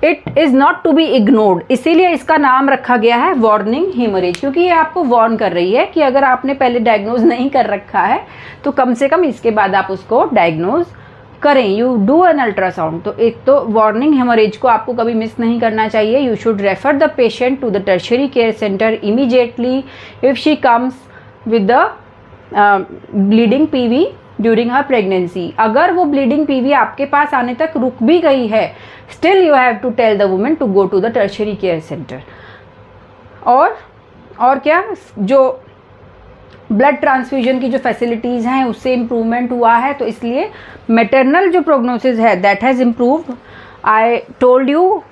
it is not to be ignored, इसीलिए इसका नाम रखा गया है वार्निंग हेमरेज, क्योंकि ये आपको वार्न कर रही है कि अगर आपने पहले डायग्नोज नहीं कर रखा है तो कम से कम इसके बाद आप उसको डायग्नोज करें, यू डू एन अल्ट्रासाउंड। तो एक तो वार्निंग हेमरेज को आपको कभी मिस नहीं करना चाहिए। You should refer the patient to the tertiary care centre immediately if she comes with the bleeding PV during her pregnancy. अगर वो ब्लीडिंग PV आपके पास आने तक रुक भी गई है, still you have to tell the women to go to the tertiary care centre. और क्या, जो ब्लड ट्रांसफ्यूजन की जो फैसिलिटीज़ हैं उससे इम्प्रूवमेंट हुआ है, तो इसलिए मैटरनल जो प्रोग्नोसिस है that has improved. I told U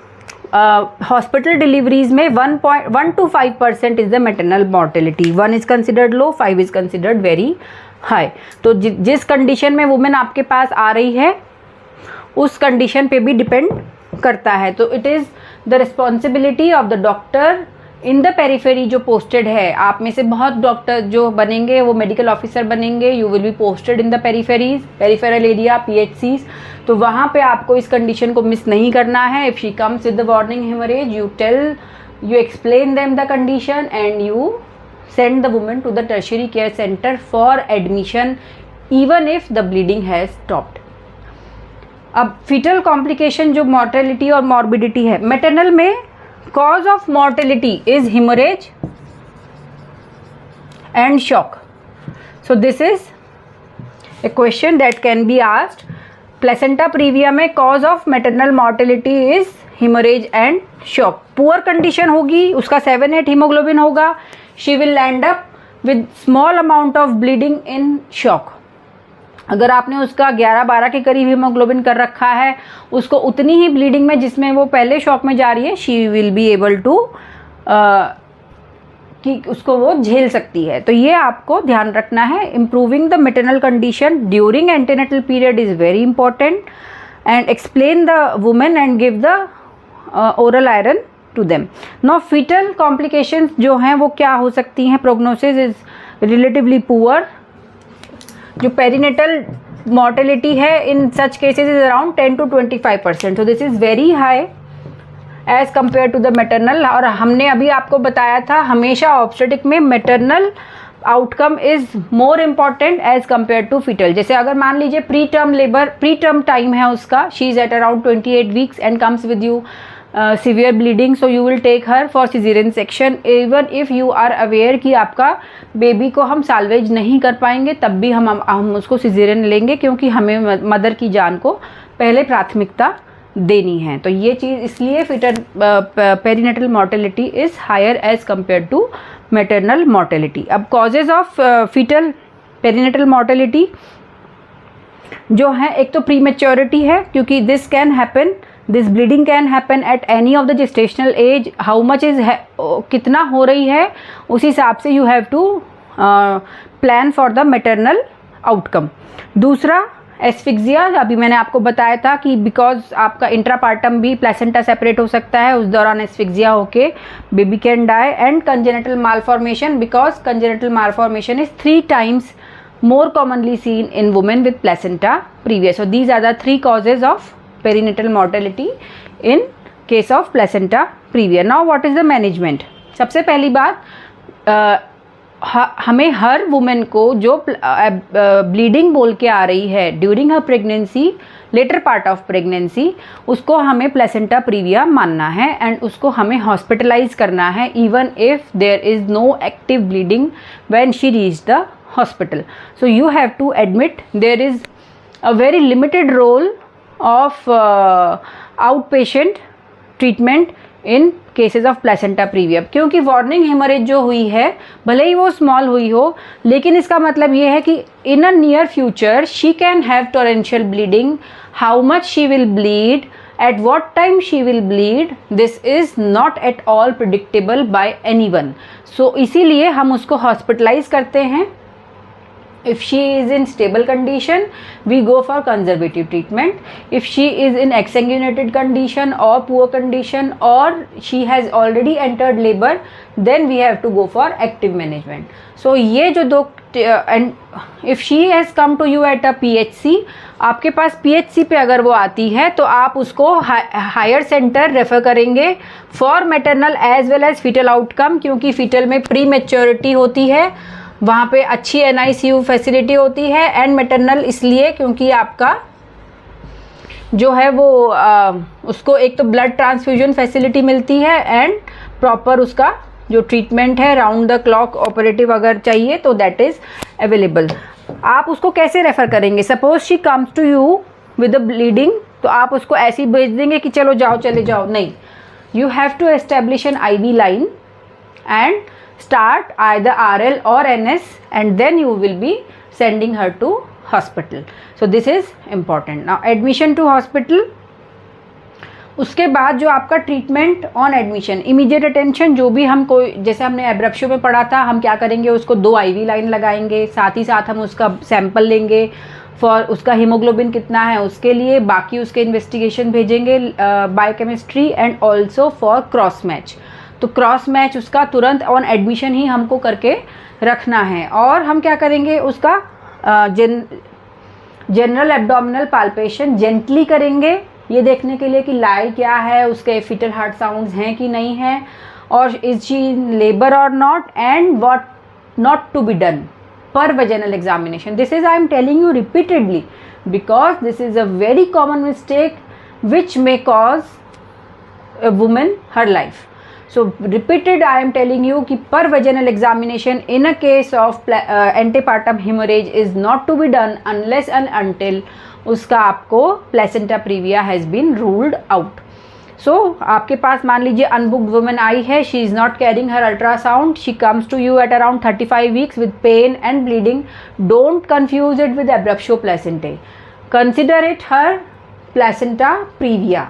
hospital deliveries में 1 to 5% is the maternal mortality. 1 is considered low, 5 is considered very high. तो जिस कंडीशन में वुमेन आपके पास आ रही है उस कंडीशन पे भी डिपेंड करता है। तो it is the responsibility of the doctor in the periphery जो पोस्टेड है, आप में से बहुत डॉक्टर जो बनेंगे वो मेडिकल ऑफिसर बनेंगे, you will be posted in the peripheries, peripheral area, PHCs, तो वहाँ पे आपको इस कंडीशन को मिस नहीं करना है. If she comes with the warning haemorrhage, you explain them the condition and you send the woman to the tertiary care center for admission even if the bleeding has stopped. अब fetal complication जो mortality और morbidity है, maternal में cause of mortality is hemorrhage and shock. So this is a question that can be asked. Placenta previa में cause of maternal mortality is hemorrhage and shock. Poor condition होगी, उसका 7-8 हीमोग्लोबिन होगा, she will end up with small amount of bleeding in shock. अगर आपने उसका 11-12 के करीब हीमोग्लोबिन कर रखा है, उसको उतनी ही ब्लीडिंग में जिसमें वो पहले शॉक में जा रही है, she will be able to कि उसको वो झेल सकती है. तो ये आपको ध्यान रखना है. Improving the maternal condition during antenatal period is very important and explain the women and give the oral iron to them. Now foetal complications जो हैं वो क्या हो सकती हैं. Prognosis is relatively poor. जो पेरिनेटल mortality है in such cases is around 10 to 25%. so this is very high as compared to the maternal. और हमने अभी आपको बताया था हमेशा ऑब्स्टेटिक में maternal outcome is more important as compare to foetal. जैसे अगर मान लीजिए preterm labour, preterm time है उसका, she is at around 28 weeks and comes with you severe bleeding, so you will take her for caesarean section even if you are aware कि आपका बेबी को हम साल्वेज नहीं कर पाएंगे, तब भी हम उसको सिजेरियन लेंगे क्योंकि हमें मदर की जान को पहले प्राथमिकता देनी है. तो ये चीज़ इसलिए fetal perinatal mortality is higher as compare to maternal mortality. अब causes of fetal perinatal mortality जो है, एक तो प्रीमेच्योरिटी है क्योंकि this can happen, this bleeding can happen at any of the gestational age. How much is कितना हो रही है उस हिसाब से you have to plan for the maternal outcome. दूसरा एस्फिक्सिया, अभी मैंने आपको बताया था कि बिकॉज आपका इंट्रापार्टम भी प्लेसेंटा सेपरेट हो सकता है, उस दौरान एस्फिक्सिया होके baby can die. And congenital malformation, because congenital malformation is 3 times more commonly seen in women with placenta previa. So these are the 3 causes of perinatal mortality in case of placenta previa. Now what is the management? सबसे पहली बात, हमें हर वुमेन को जो ब्लीडिंग बोल के आ रही है during her pregnancy, later part of pregnancy, उसको हमें प्लेसेंटा प्रीविया मानना है एंड उसको हमें हॉस्पिटलाइज करना है even if there is no active bleeding when she reach the hospital. So you have to admit there is a very limited role of outpatient treatment in cases of placenta previa. क्योंकि वार्निंग हेमरेज जो हुई है भले ही वो स्मॉल हुई हो, लेकिन इसका मतलब ये है कि in a near future she can have torrential bleeding. How much she will bleed, at what time she will bleed, this is not at all predictable by anyone. So इसीलिए हम उसको हॉस्पिटलाइज करते हैं. If she is in stable condition, we go for conservative treatment. If she is in exsanguinated condition or poor condition or she has already entered labor, then we have to go for active management. So ये जो दो, and if she has come to you at a PHC, आपके पास PHC पे अगर वो आती है तो आप उसको हायर सेंटर रेफ़र करेंगे for maternal as well as foetal outcome, क्योंकि फीटल में प्री मेच्योरिटी होती है, वहाँ पे अच्छी NICU फैसिलिटी होती है. एंड मैटरनल इसलिए क्योंकि आपका जो है वो उसको एक तो ब्लड ट्रांसफ्यूजन फैसिलिटी मिलती है एंड प्रॉपर उसका जो ट्रीटमेंट है राउंड द क्लॉक ऑपरेटिव अगर चाहिए तो दैट इज़ अवेलेबल. आप उसको कैसे रेफ़र करेंगे? Suppose she comes to you with the bleeding, तो आप उसको ऐसे ही भेज देंगे कि चलो जाओ चले जाओ, नहीं. You have to establish an IV line and start either RL or NS and then you will be sending her to hospital. So this is important. Now admission to hospital, उसके बाद जो आपका treatment on admission, immediate attention, जो भी हम कोई, जैसे हमने एब्रप्शो में पढ़ा था, हम क्या करेंगे, उसको 2 IV लाइन लगाएंगे, साथ ही साथ हम उसका सैंपल लेंगे फॉर उसका हीमोग्लोबिन कितना है उसके लिए, बाकी उसके इन्वेस्टिगेशन भेजेंगे biochemistry and also for cross match. तो क्रॉस मैच उसका तुरंत ऑन एडमिशन ही हमको करके रखना है। और हम क्या करेंगे, उसका जनरल एब्डोमिनल पाल्पेशन जेंटली करेंगे, ये देखने के लिए कि लाई क्या है, उसके फीटल हार्ट साउंड्स हैं कि नहीं है, और इज शी इन लेबर और not, and what not to be done per vaginal examination. This is I am telling you repeatedly because this is a very common mistake which may cause a woman her life. So repeated I am telling you कि per vaginal examination in a case of antepartum hemorrhage is not to be done unless and until उसका आपको placenta previa has been ruled out. सो आपके पास मान लीजिए अनबुक्ड वुमेन आई है, she is not carrying her ultrasound, she comes to you at around 35 weeks with pain and bleeding, don't confuse it with abruptio placentae, consider it her placenta previa.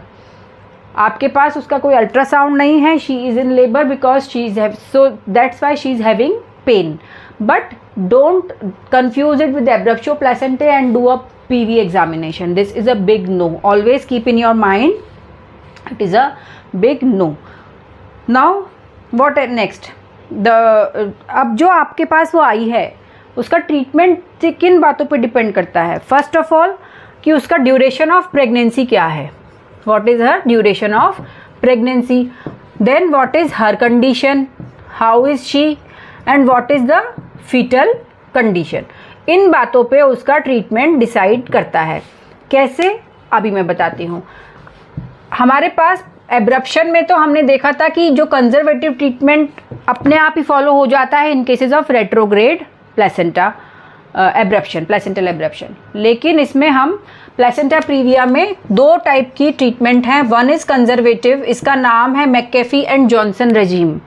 आपके पास उसका कोई अल्ट्रासाउंड नहीं है, she is in labour because she is so that's why she is having pain, but don't confuse it with abruptio placentae and do a PV examination. This is a big no. Always keep in your mind it is a big no. Now what next? अब जो आपके पास वो आई है उसका ट्रीटमेंट किन बातों पे डिपेंड करता है? फर्स्ट ऑफ ऑल कि उसका ड्यूरेशन ऑफ प्रेगनेंसी क्या है, what is her duration of pregnancy, then what is her condition, how is she, and what is the fetal condition. इन बातों पे उसका ट्रीटमेंट डिसाइड करता है। कैसे, अभी मैं बताती हूँ। हमारे पास एब्रप्शन में तो हमने देखा था कि जो कंजर्वेटिव ट्रीटमेंट अपने आप ही फॉलो हो जाता है in cases of retrograde placenta abruption, placental abruption, लेकिन इसमें हम प्लेसेंटा प्रीविया में दो टाइप की ट्रीटमेंट हैं। वन इज़ कंजर्वेटिव, इसका नाम है मैकेफी एंड जॉनसन रेजिम,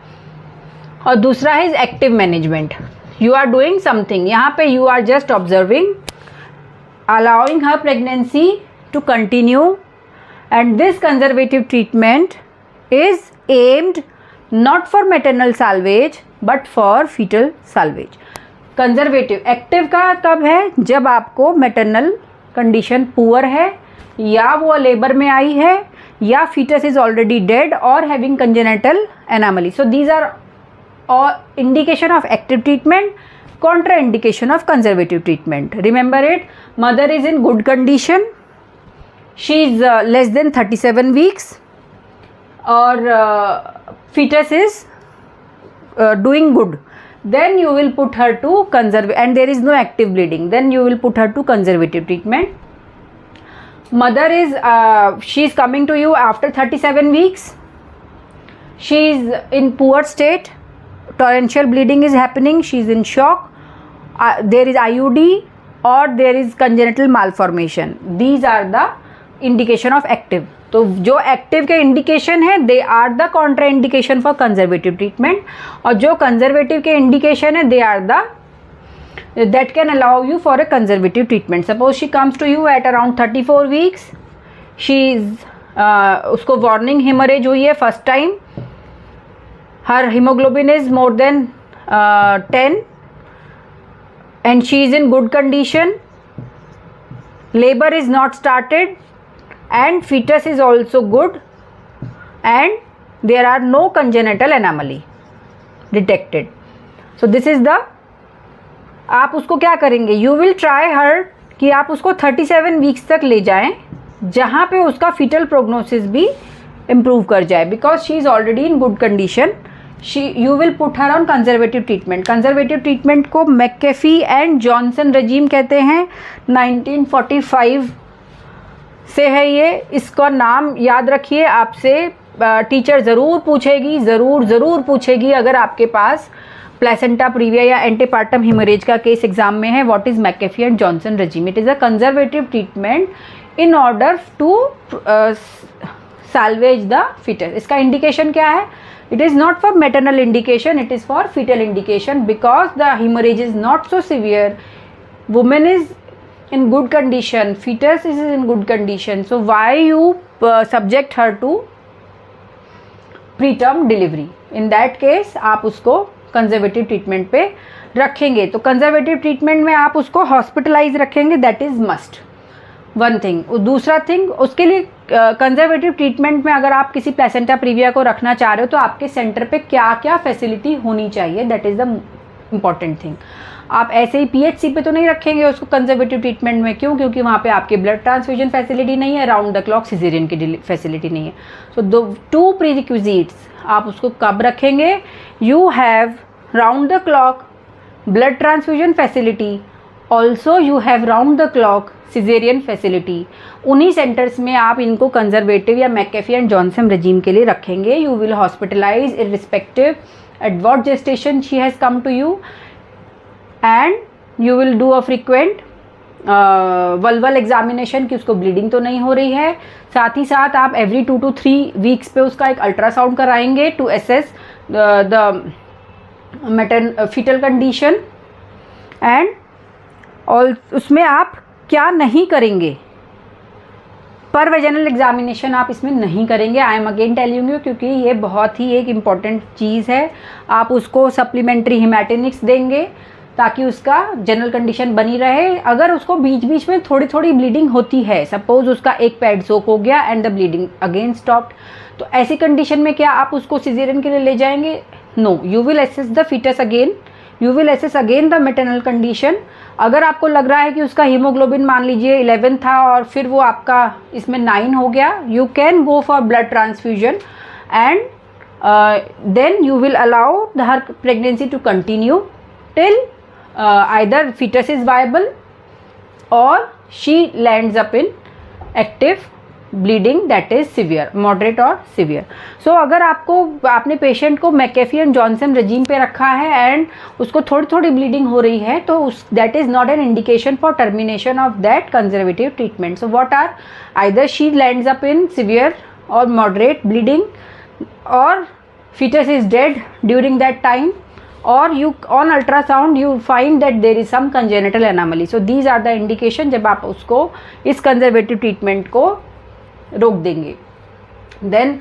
और दूसरा है active management. You are doing something, यहाँ पे you are just observing, allowing her pregnancy to continue, and this conservative treatment is aimed not for maternal salvage but for fetal salvage. Conservative active का तब है जब आपको मैटरनल कंडीशन पुअर है, या वो लेबर में आई है, या फीटस इज ऑलरेडी डेड और having congenital anomaly. So these are indication of active treatment, contra indication of conservative treatment. Remember it, mother is in good condition, she is less than 37 weeks, or fetus is doing good, then you will put her to conservative, and there is no active bleeding, then you will put her to conservative treatment. Mother is she is coming to you after 37 weeks, she is in poor state, torrential bleeding is happening, she is in shock, there is IUD or there is congenital malformation. These are the indication of active. तो जो एक्टिव के इंडिकेशन है they are the contra indication for conservative treatment, और जो कंजर्वेटिव के इंडिकेशन है they are the that can allow you for a conservative treatment. Suppose she comes to you at around 34 weeks, she is उसको वार्निंग हेमरेज हुई है first time, her haemoglobin is more than 10 and she is in good condition, labour is not started, and fetus is also good, and there are no congenital anomaly detected. So this is the, आप उसको क्या करेंगे, you will try her कि आप उसको 37 वीक्स तक ले जाएं जहाँ पे उसका fetal prognosis भी improve कर जाए, because she is already in good condition. You will put her on conservative treatment. Conservative treatment को मैकेफी एंड जॉनसन रेजिम कहते हैं, 1945 से है ये. इसका नाम याद रखिए, आपसे टीचर ज़रूर पूछेगी, ज़रूर पूछेगी अगर आपके पास प्लेसेंटा प्रीविया या एंटीपार्टम हेमरेज का केस एग्जाम में है. What is Macafee and Johnson regime? It is a conservative treatment in order to salvage the foetus. इसका इंडिकेशन क्या है? It is not for maternal indication, it is for fetal indication, because the hemorrhage is not so severe. Woman is in good condition, fetus is in good condition. So why you subject her to preterm delivery? In that case आप उसको conservative treatment पे रखेंगे. तो conservative treatment में आप उसको hospitalize रखेंगे, that is must. One thing. दूसरा थिंग, उसके लिए कंजर्वेटिव ट्रीटमेंट में अगर आप किसी प्लेसेंटा प्रीविया को रखना चाह रहे हो तो आपके सेंटर पे क्या क्या फैसिलिटी होनी चाहिए, that is the important thing. आप ऐसे ही पीएचसी पे तो नहीं रखेंगे उसको कंजर्वेटिव ट्रीटमेंट में, क्यों? क्योंकि वहाँ पे आपके ब्लड ट्रांसफ्यूजन फैसिलिटी नहीं है, राउंड द क्लॉक सिजेरियन की फैसिलिटी नहीं है। सो दो 2 प्रीरिक्विजिट्स आप उसको कब रखेंगे? You have round the clock blood transfusion facility, also you have round the clock caesarean facility. उन्हीं सेंटर्स में आप इनको कंजर्वेटिव या मैकेफी एंड जॉनसन रेजिम के लिए रखेंगे। You will hospitalise irrespective at what gestation she has come to you, and you will do a frequent vulval examination कि उसको ब्लीडिंग तो नहीं हो रही है। साथ ही साथ आप एवरी 2 to 3 वीक्स पे उसका एक अल्ट्रासाउंड कराएंगे to assess the fetal condition. And और उसमें आप क्या नहीं करेंगे, पर वेजिनल एग्जामिनेशन आप इसमें नहीं करेंगे। I am again telling you, क्योंकि ये बहुत ही एक इम्पॉर्टेंट चीज़ है। आप उसको सप्लीमेंट्री हिमैटिनिक्स देंगे ताकि उसका जनरल कंडीशन बनी रहे। अगर उसको बीच बीच में थोड़ी थोड़ी ब्लीडिंग होती है, सपोज उसका एक पैड सोक हो गया and the bleeding again stopped, तो ऐसी कंडीशन में क्या आप उसको सिजेरियन के लिए ले जाएंगे? No, you will assess the foetus again, you will assess again the maternal condition. अगर आपको लग रहा है कि उसका हीमोग्लोबिन मान लीजिए 11 था और फिर वो आपका इसमें 9 हो गया, you can go for blood transfusion and then you will allow her pregnancy to continue till either fetus is viable or she lands up in active bleeding that is severe, moderate or severe. So अगर आपने पेशेंट को मैकेफी एंड जॉनसन रेजिम पे रखा है एंड उसको थोड़ी थोड़ी ब्लीडिंग हो रही है, तो that is not an indication for termination of that conservative treatment. So what are either she lands up in severe और मॉडरेट ब्लीडिंग और fetus is dead during that time, or you on ultrasound you find that there is some congenital anomaly. So these are the indication जब आप उसको इस conservative treatment को रोक देंगे. Then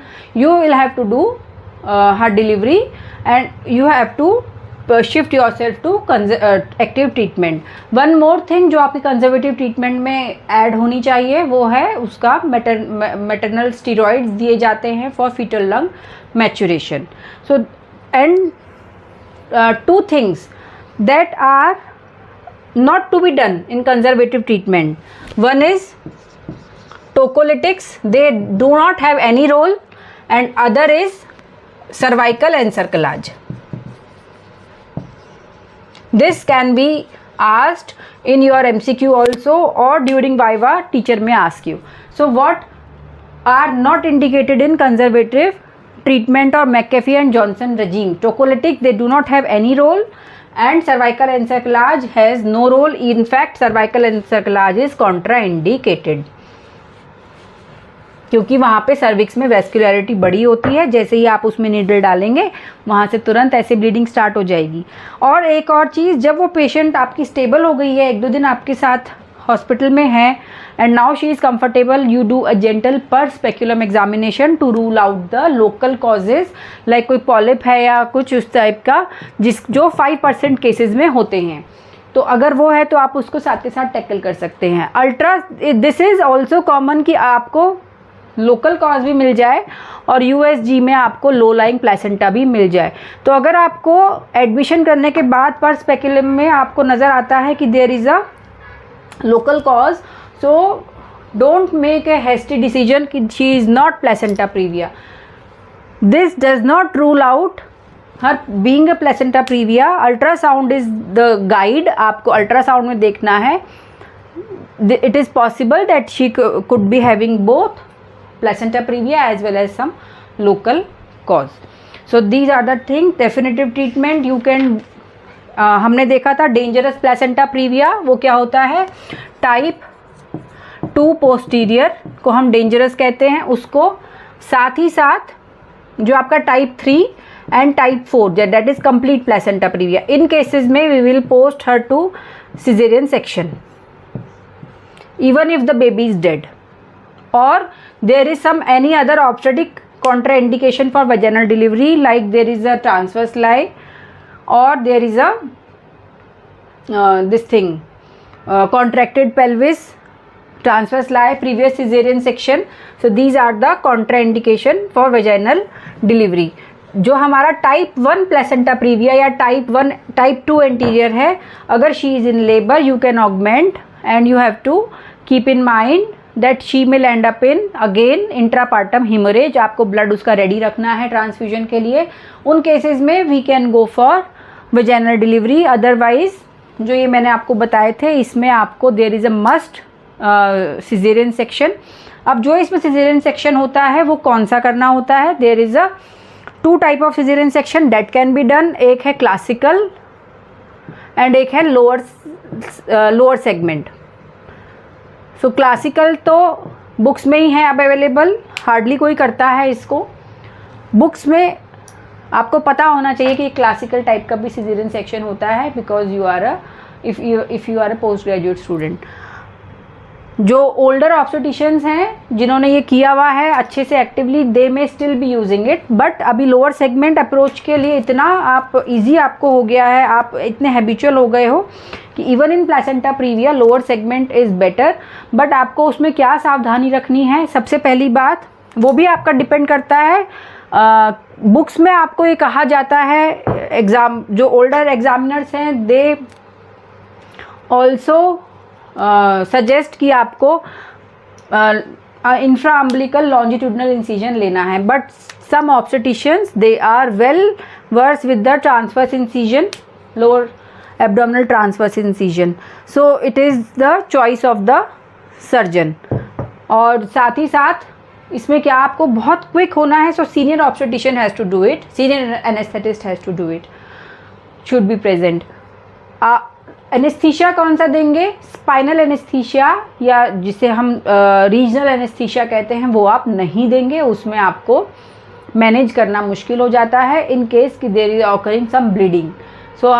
you will have to do her delivery and you have to shift yourself to active treatment. One more thing जो आपकी conservative treatment में add होनी चाहिए वो है उसका maternal steroids दिए जाते हैं for fetal lung maturation. So and two things that are not to be done in conservative treatment. One is tocolytics, they do not have any role, and other is cervical encerclage. This can be asked in your MCQ also, or during Viva teacher may ask you. So what are not indicated in conservative treatment or McAfee and Johnson regime? Tocolytic, they do not have any role, and cervical encerclage has no role. In fact, cervical encerclage is contraindicated क्योंकि वहाँ पे सर्विक्स में वेस्कुलरिटी बड़ी होती है. जैसे ही आप उसमें नीडल डालेंगे वहाँ से तुरंत ऐसे ब्लीडिंग स्टार्ट हो जाएगी. और एक और चीज़, जब वो पेशेंट आपकी स्टेबल हो गई है, 1-2 दिन आपके साथ हॉस्पिटल में है and now she is comfortable, you do a gentle per speculum examination to rule out the local causes like कोई पॉलिप है या कुछ उस टाइप का जो 5% केसेस में होते हैं. तो अगर वो है तो आप उसको साथ के साथ टैकल कर सकते हैं. Ultra this is also common कि आपको लोकल कॉज भी मिल जाए और यूएसजी में आपको लो लाइंग प्लेसेंटा भी मिल जाए. तो अगर आपको एडमिशन करने के बाद पर स्पेकुलम में आपको नज़र आता है कि there is a local cause, so don't make a hasty decision कि she is not placenta previa. This does not rule out her being a placenta previa. Ultrasound is the guide. आपको अल्ट्रासाउंड में देखना है. It is possible that she could be having both placenta previa as well as some local cause. So these are the things. Definitive treatment you can हमने देखा था डेंजरस प्लेसेंटा प्रीविया. वो क्या होता है? टाइप 2 पोस्टीरियर को हम डेंजरस कहते हैं उसको. साथ ही साथ जो आपका type 3 and type 4 that is complete placenta previa, in cases में we will post her to caesarean section even if the baby is dead, और there is some any other obstetric contraindication for vaginal delivery like there is a transverse lie or there is a this thing contracted pelvis transverse lie, previous cesarean section. So these are the contraindication for vaginal delivery. जो हमारा टाइप 1 प्लेसेंटा प्रीविया या टाइप 2 एंटीरियर है, अगर she is in labour you can augment and you have to keep in mind that she will end up in again intrapartum haemorrhage. आपको ब्लड उसका रेडी रखना है ट्रांसफ्यूजन के लिए. उन केसेस में we can go for vaginal delivery. Otherwise जो ये मैंने आपको बताए थे इसमें आपको there is a must caesarean section. अब जो इसमें सिजेरियन सेक्शन होता है वो कौन सा करना होता है? There is a 2 type of caesarean section that can be done. एक है क्लासिकल एंड एक है लोअर सेगमेंट. सो क्लासिकल तो बुक्स में ही है अब अवेलेबल, हार्डली कोई करता है इसको. बुक्स में आपको पता होना चाहिए कि क्लासिकल टाइप का भी सिजेरियन सेक्शन होता है because you are if you are a post graduate student. जो ओल्डर ऑब्स्टेट्रिशियंस हैं जिन्होंने ये किया हुआ है अच्छे से actively, they may still be using it. But अभी लोअर सेगमेंट अप्रोच के लिए इतना आप इजी आपको हो गया है, आप इतने हैबिचुअल हो गए हो कि even in placenta previa lower segment is better. But आपको उसमें क्या सावधानी रखनी है? सबसे पहली बात, वो भी आपका डिपेंड करता है. बुक्स में आपको ये कहा जाता है, एग्ज़ाम जो ओल्डर एग्जामिनर्स हैं दे ऑल्सो सजेस्ट कि आपको इंफ्रा अम्बिलिकल लॉन्जिट्यूडनल इंसिजन लेना है. But some obstetricians they are well versed with the transverse incision, lower abdominal transverse incision. So it is the choice of the surgeon. और साथ ही साथ इसमें क्या आपको बहुत क्विक होना है. So senior obstetrician has to do it, senior anaesthetist has to do it, should be present. Anaesthesia कौन सा देंगे? स्पाइनल एनेस्थीसिया या जिसे हम रीजनल एनेस्थीसिया कहते हैं वो आप नहीं देंगे. उसमें आपको मैनेज करना मुश्किल हो जाता है इन केस कि there is occurring some bleeding. So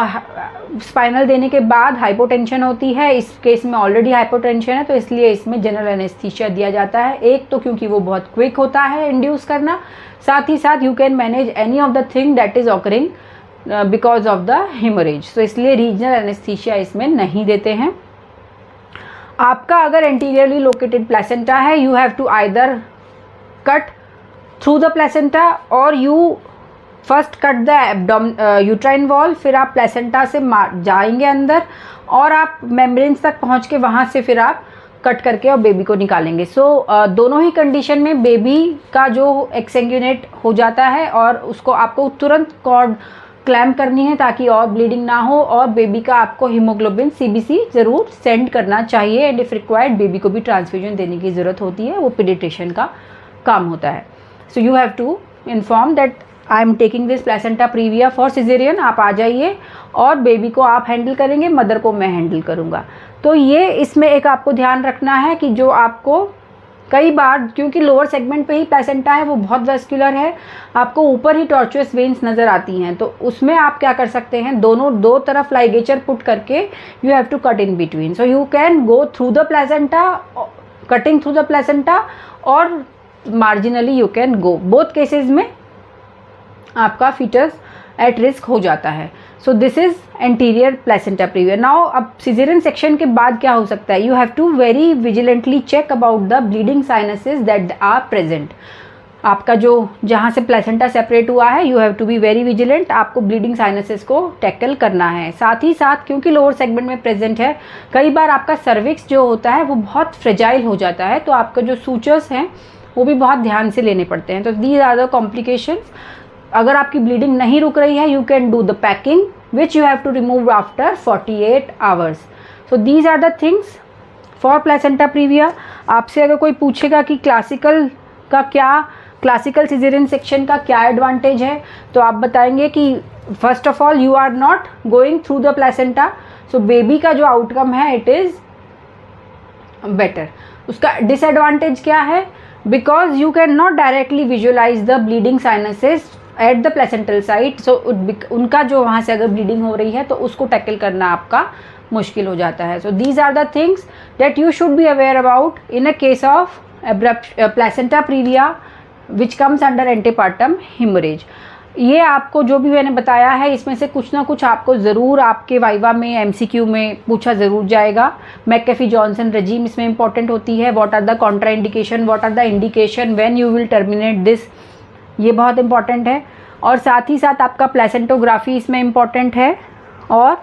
spinal देने के बाद हाइपोटेंशन होती है. इस केस में ऑलरेडी हाइपोटेंशन है तो इसलिए इसमें जनरल एनेस्थीसिया दिया जाता है. एक तो क्योंकि वो बहुत क्विक होता है इंड्यूस करना, साथ ही साथ you can manage any of the thing that is occurring because of the haemorrhage. So इसलिए रीजनल एनेस्थीसिया इसमें नहीं देते हैं. आपका अगर एंटीरियरली लोकेटेड प्लेसेंटा है you have to either cut through the placenta और you first cut the uterine wall, फिर आप प्लेसेंटा से जाएंगे अंदर और आप मेम्ब्रेन्स तक पहुंच के वहाँ से फिर आप कट करके और बेबी को निकालेंगे. सो दोनों ही कंडीशन में बेबी का जो एक्सेंग्यूनेट हो जाता है और उसको आपको तुरंत कॉर्ड क्लैम्प करनी है ताकि और ब्लीडिंग ना हो. और बेबी का आपको हीमोग्लोबिन CBC ज़रूर सेंड करना चाहिए एंड इफ़ रिक्वायर्ड बेबी को भी ट्रांसफ्यूजन देने की ज़रूरत होती है, वो पीडियाट्रिशियन का काम होता है. So you have to inform that I am taking this placenta praevia for caesarean. आप आ जाइए और बेबी को आप हैंडल करेंगे, मदर को मैं हैंडल करूँगा. तो ये इसमें एक आपको ध्यान रखना है कि जो आपको कई बार क्योंकि लोअर सेगमेंट पे ही प्लेसेंटा है वो बहुत वेस्कुलर है, आपको ऊपर ही टॉर्चुअस वेन्स नज़र आती हैं. तो उसमें आप क्या कर सकते हैं, दो तरफ लाइगेचर पुट करके you have to cut in between. So you can go through the placenta, cutting through the placenta, और marginally you can go. Both cases में आपका फीटस एट रिस्क हो जाता है. So this is anterior placenta previa. Now अब सिजेरियन सेक्शन के बाद क्या हो सकता है? You have to very vigilantly check about the bleeding sinuses that are present. आपका जो जहाँ से प्लेसेंटा सेपरेट हुआ है you have to be very vigilant. आपको ब्लीडिंग साइनसेस को टैकल करना है. साथ ही साथ क्योंकि लोअर सेगमेंट में प्रेजेंट है, कई बार आपका सर्विक्स जो होता है वो बहुत फ्रेजाइल हो जाता है, तो आपका जो सूचर्स हैं वो भी बहुत ध्यान से लेने पड़ते हैं. तो दीज आर द कॉम्प्लिकेशंस. अगर आपकी ब्लीडिंग नहीं रुक रही है you can do the packing which you have to remove after 48 hours. So these are the things for placenta praevia. आपसे अगर कोई पूछेगा कि क्लासिकल सिजेरियन सेक्शन का क्या एडवांटेज है, तो आप बताएंगे कि first of all you are not going through the placenta. So baby का जो आउटकम है इट इज़ बेटर. उसका डिसएडवांटेज क्या है? Because you can not directly visualise the bleeding sinuses at the placental site. So उनका जो वहाँ से अगर ब्लीडिंग हो रही है तो उसको टैकल करना आपका मुश्किल हो जाता है. So these are the things that you should be aware about in a case of placenta praevia which comes under antepartum haemorrhage. ये आपको जो भी मैंने बताया है इसमें से कुछ ना कुछ आपको ज़रूर आपके वाइवा में एमसीक्यू में पूछा ज़रूर जाएगा। मैकेफी जॉनसन रेजीम इसमें इंपॉर्टेंट होती है। What are the contra indication, what are the indication when you will terminate this, ये बहुत इंपॉर्टेंट है। और साथ ही साथ आपका प्लेसेंटोग्राफी इसमें इंपॉर्टेंट है, और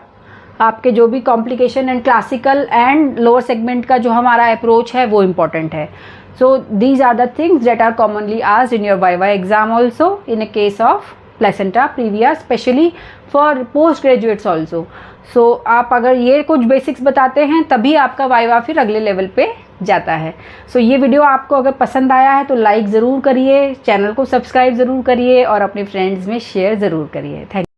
आपके जो भी complication and classical and lower segment का जो हमारा अप्रोच है वो इम्पॉर्टेंट है। So these are the things that are commonly asked in your viva exam also in a case of placenta previa, specially for post graduates also. So आप अगर ये कुछ बेसिक्स बताते हैं तभी आपका वाइवा फिर अगले लेवल पे जाता है। सो ये वीडियो आपको अगर पसंद आया है तो लाइक ज़रूर करिए, चैनल को सब्सक्राइब ज़रूर करिए और अपने फ्रेंड्स में शेयर ज़रूर करिए। थैंक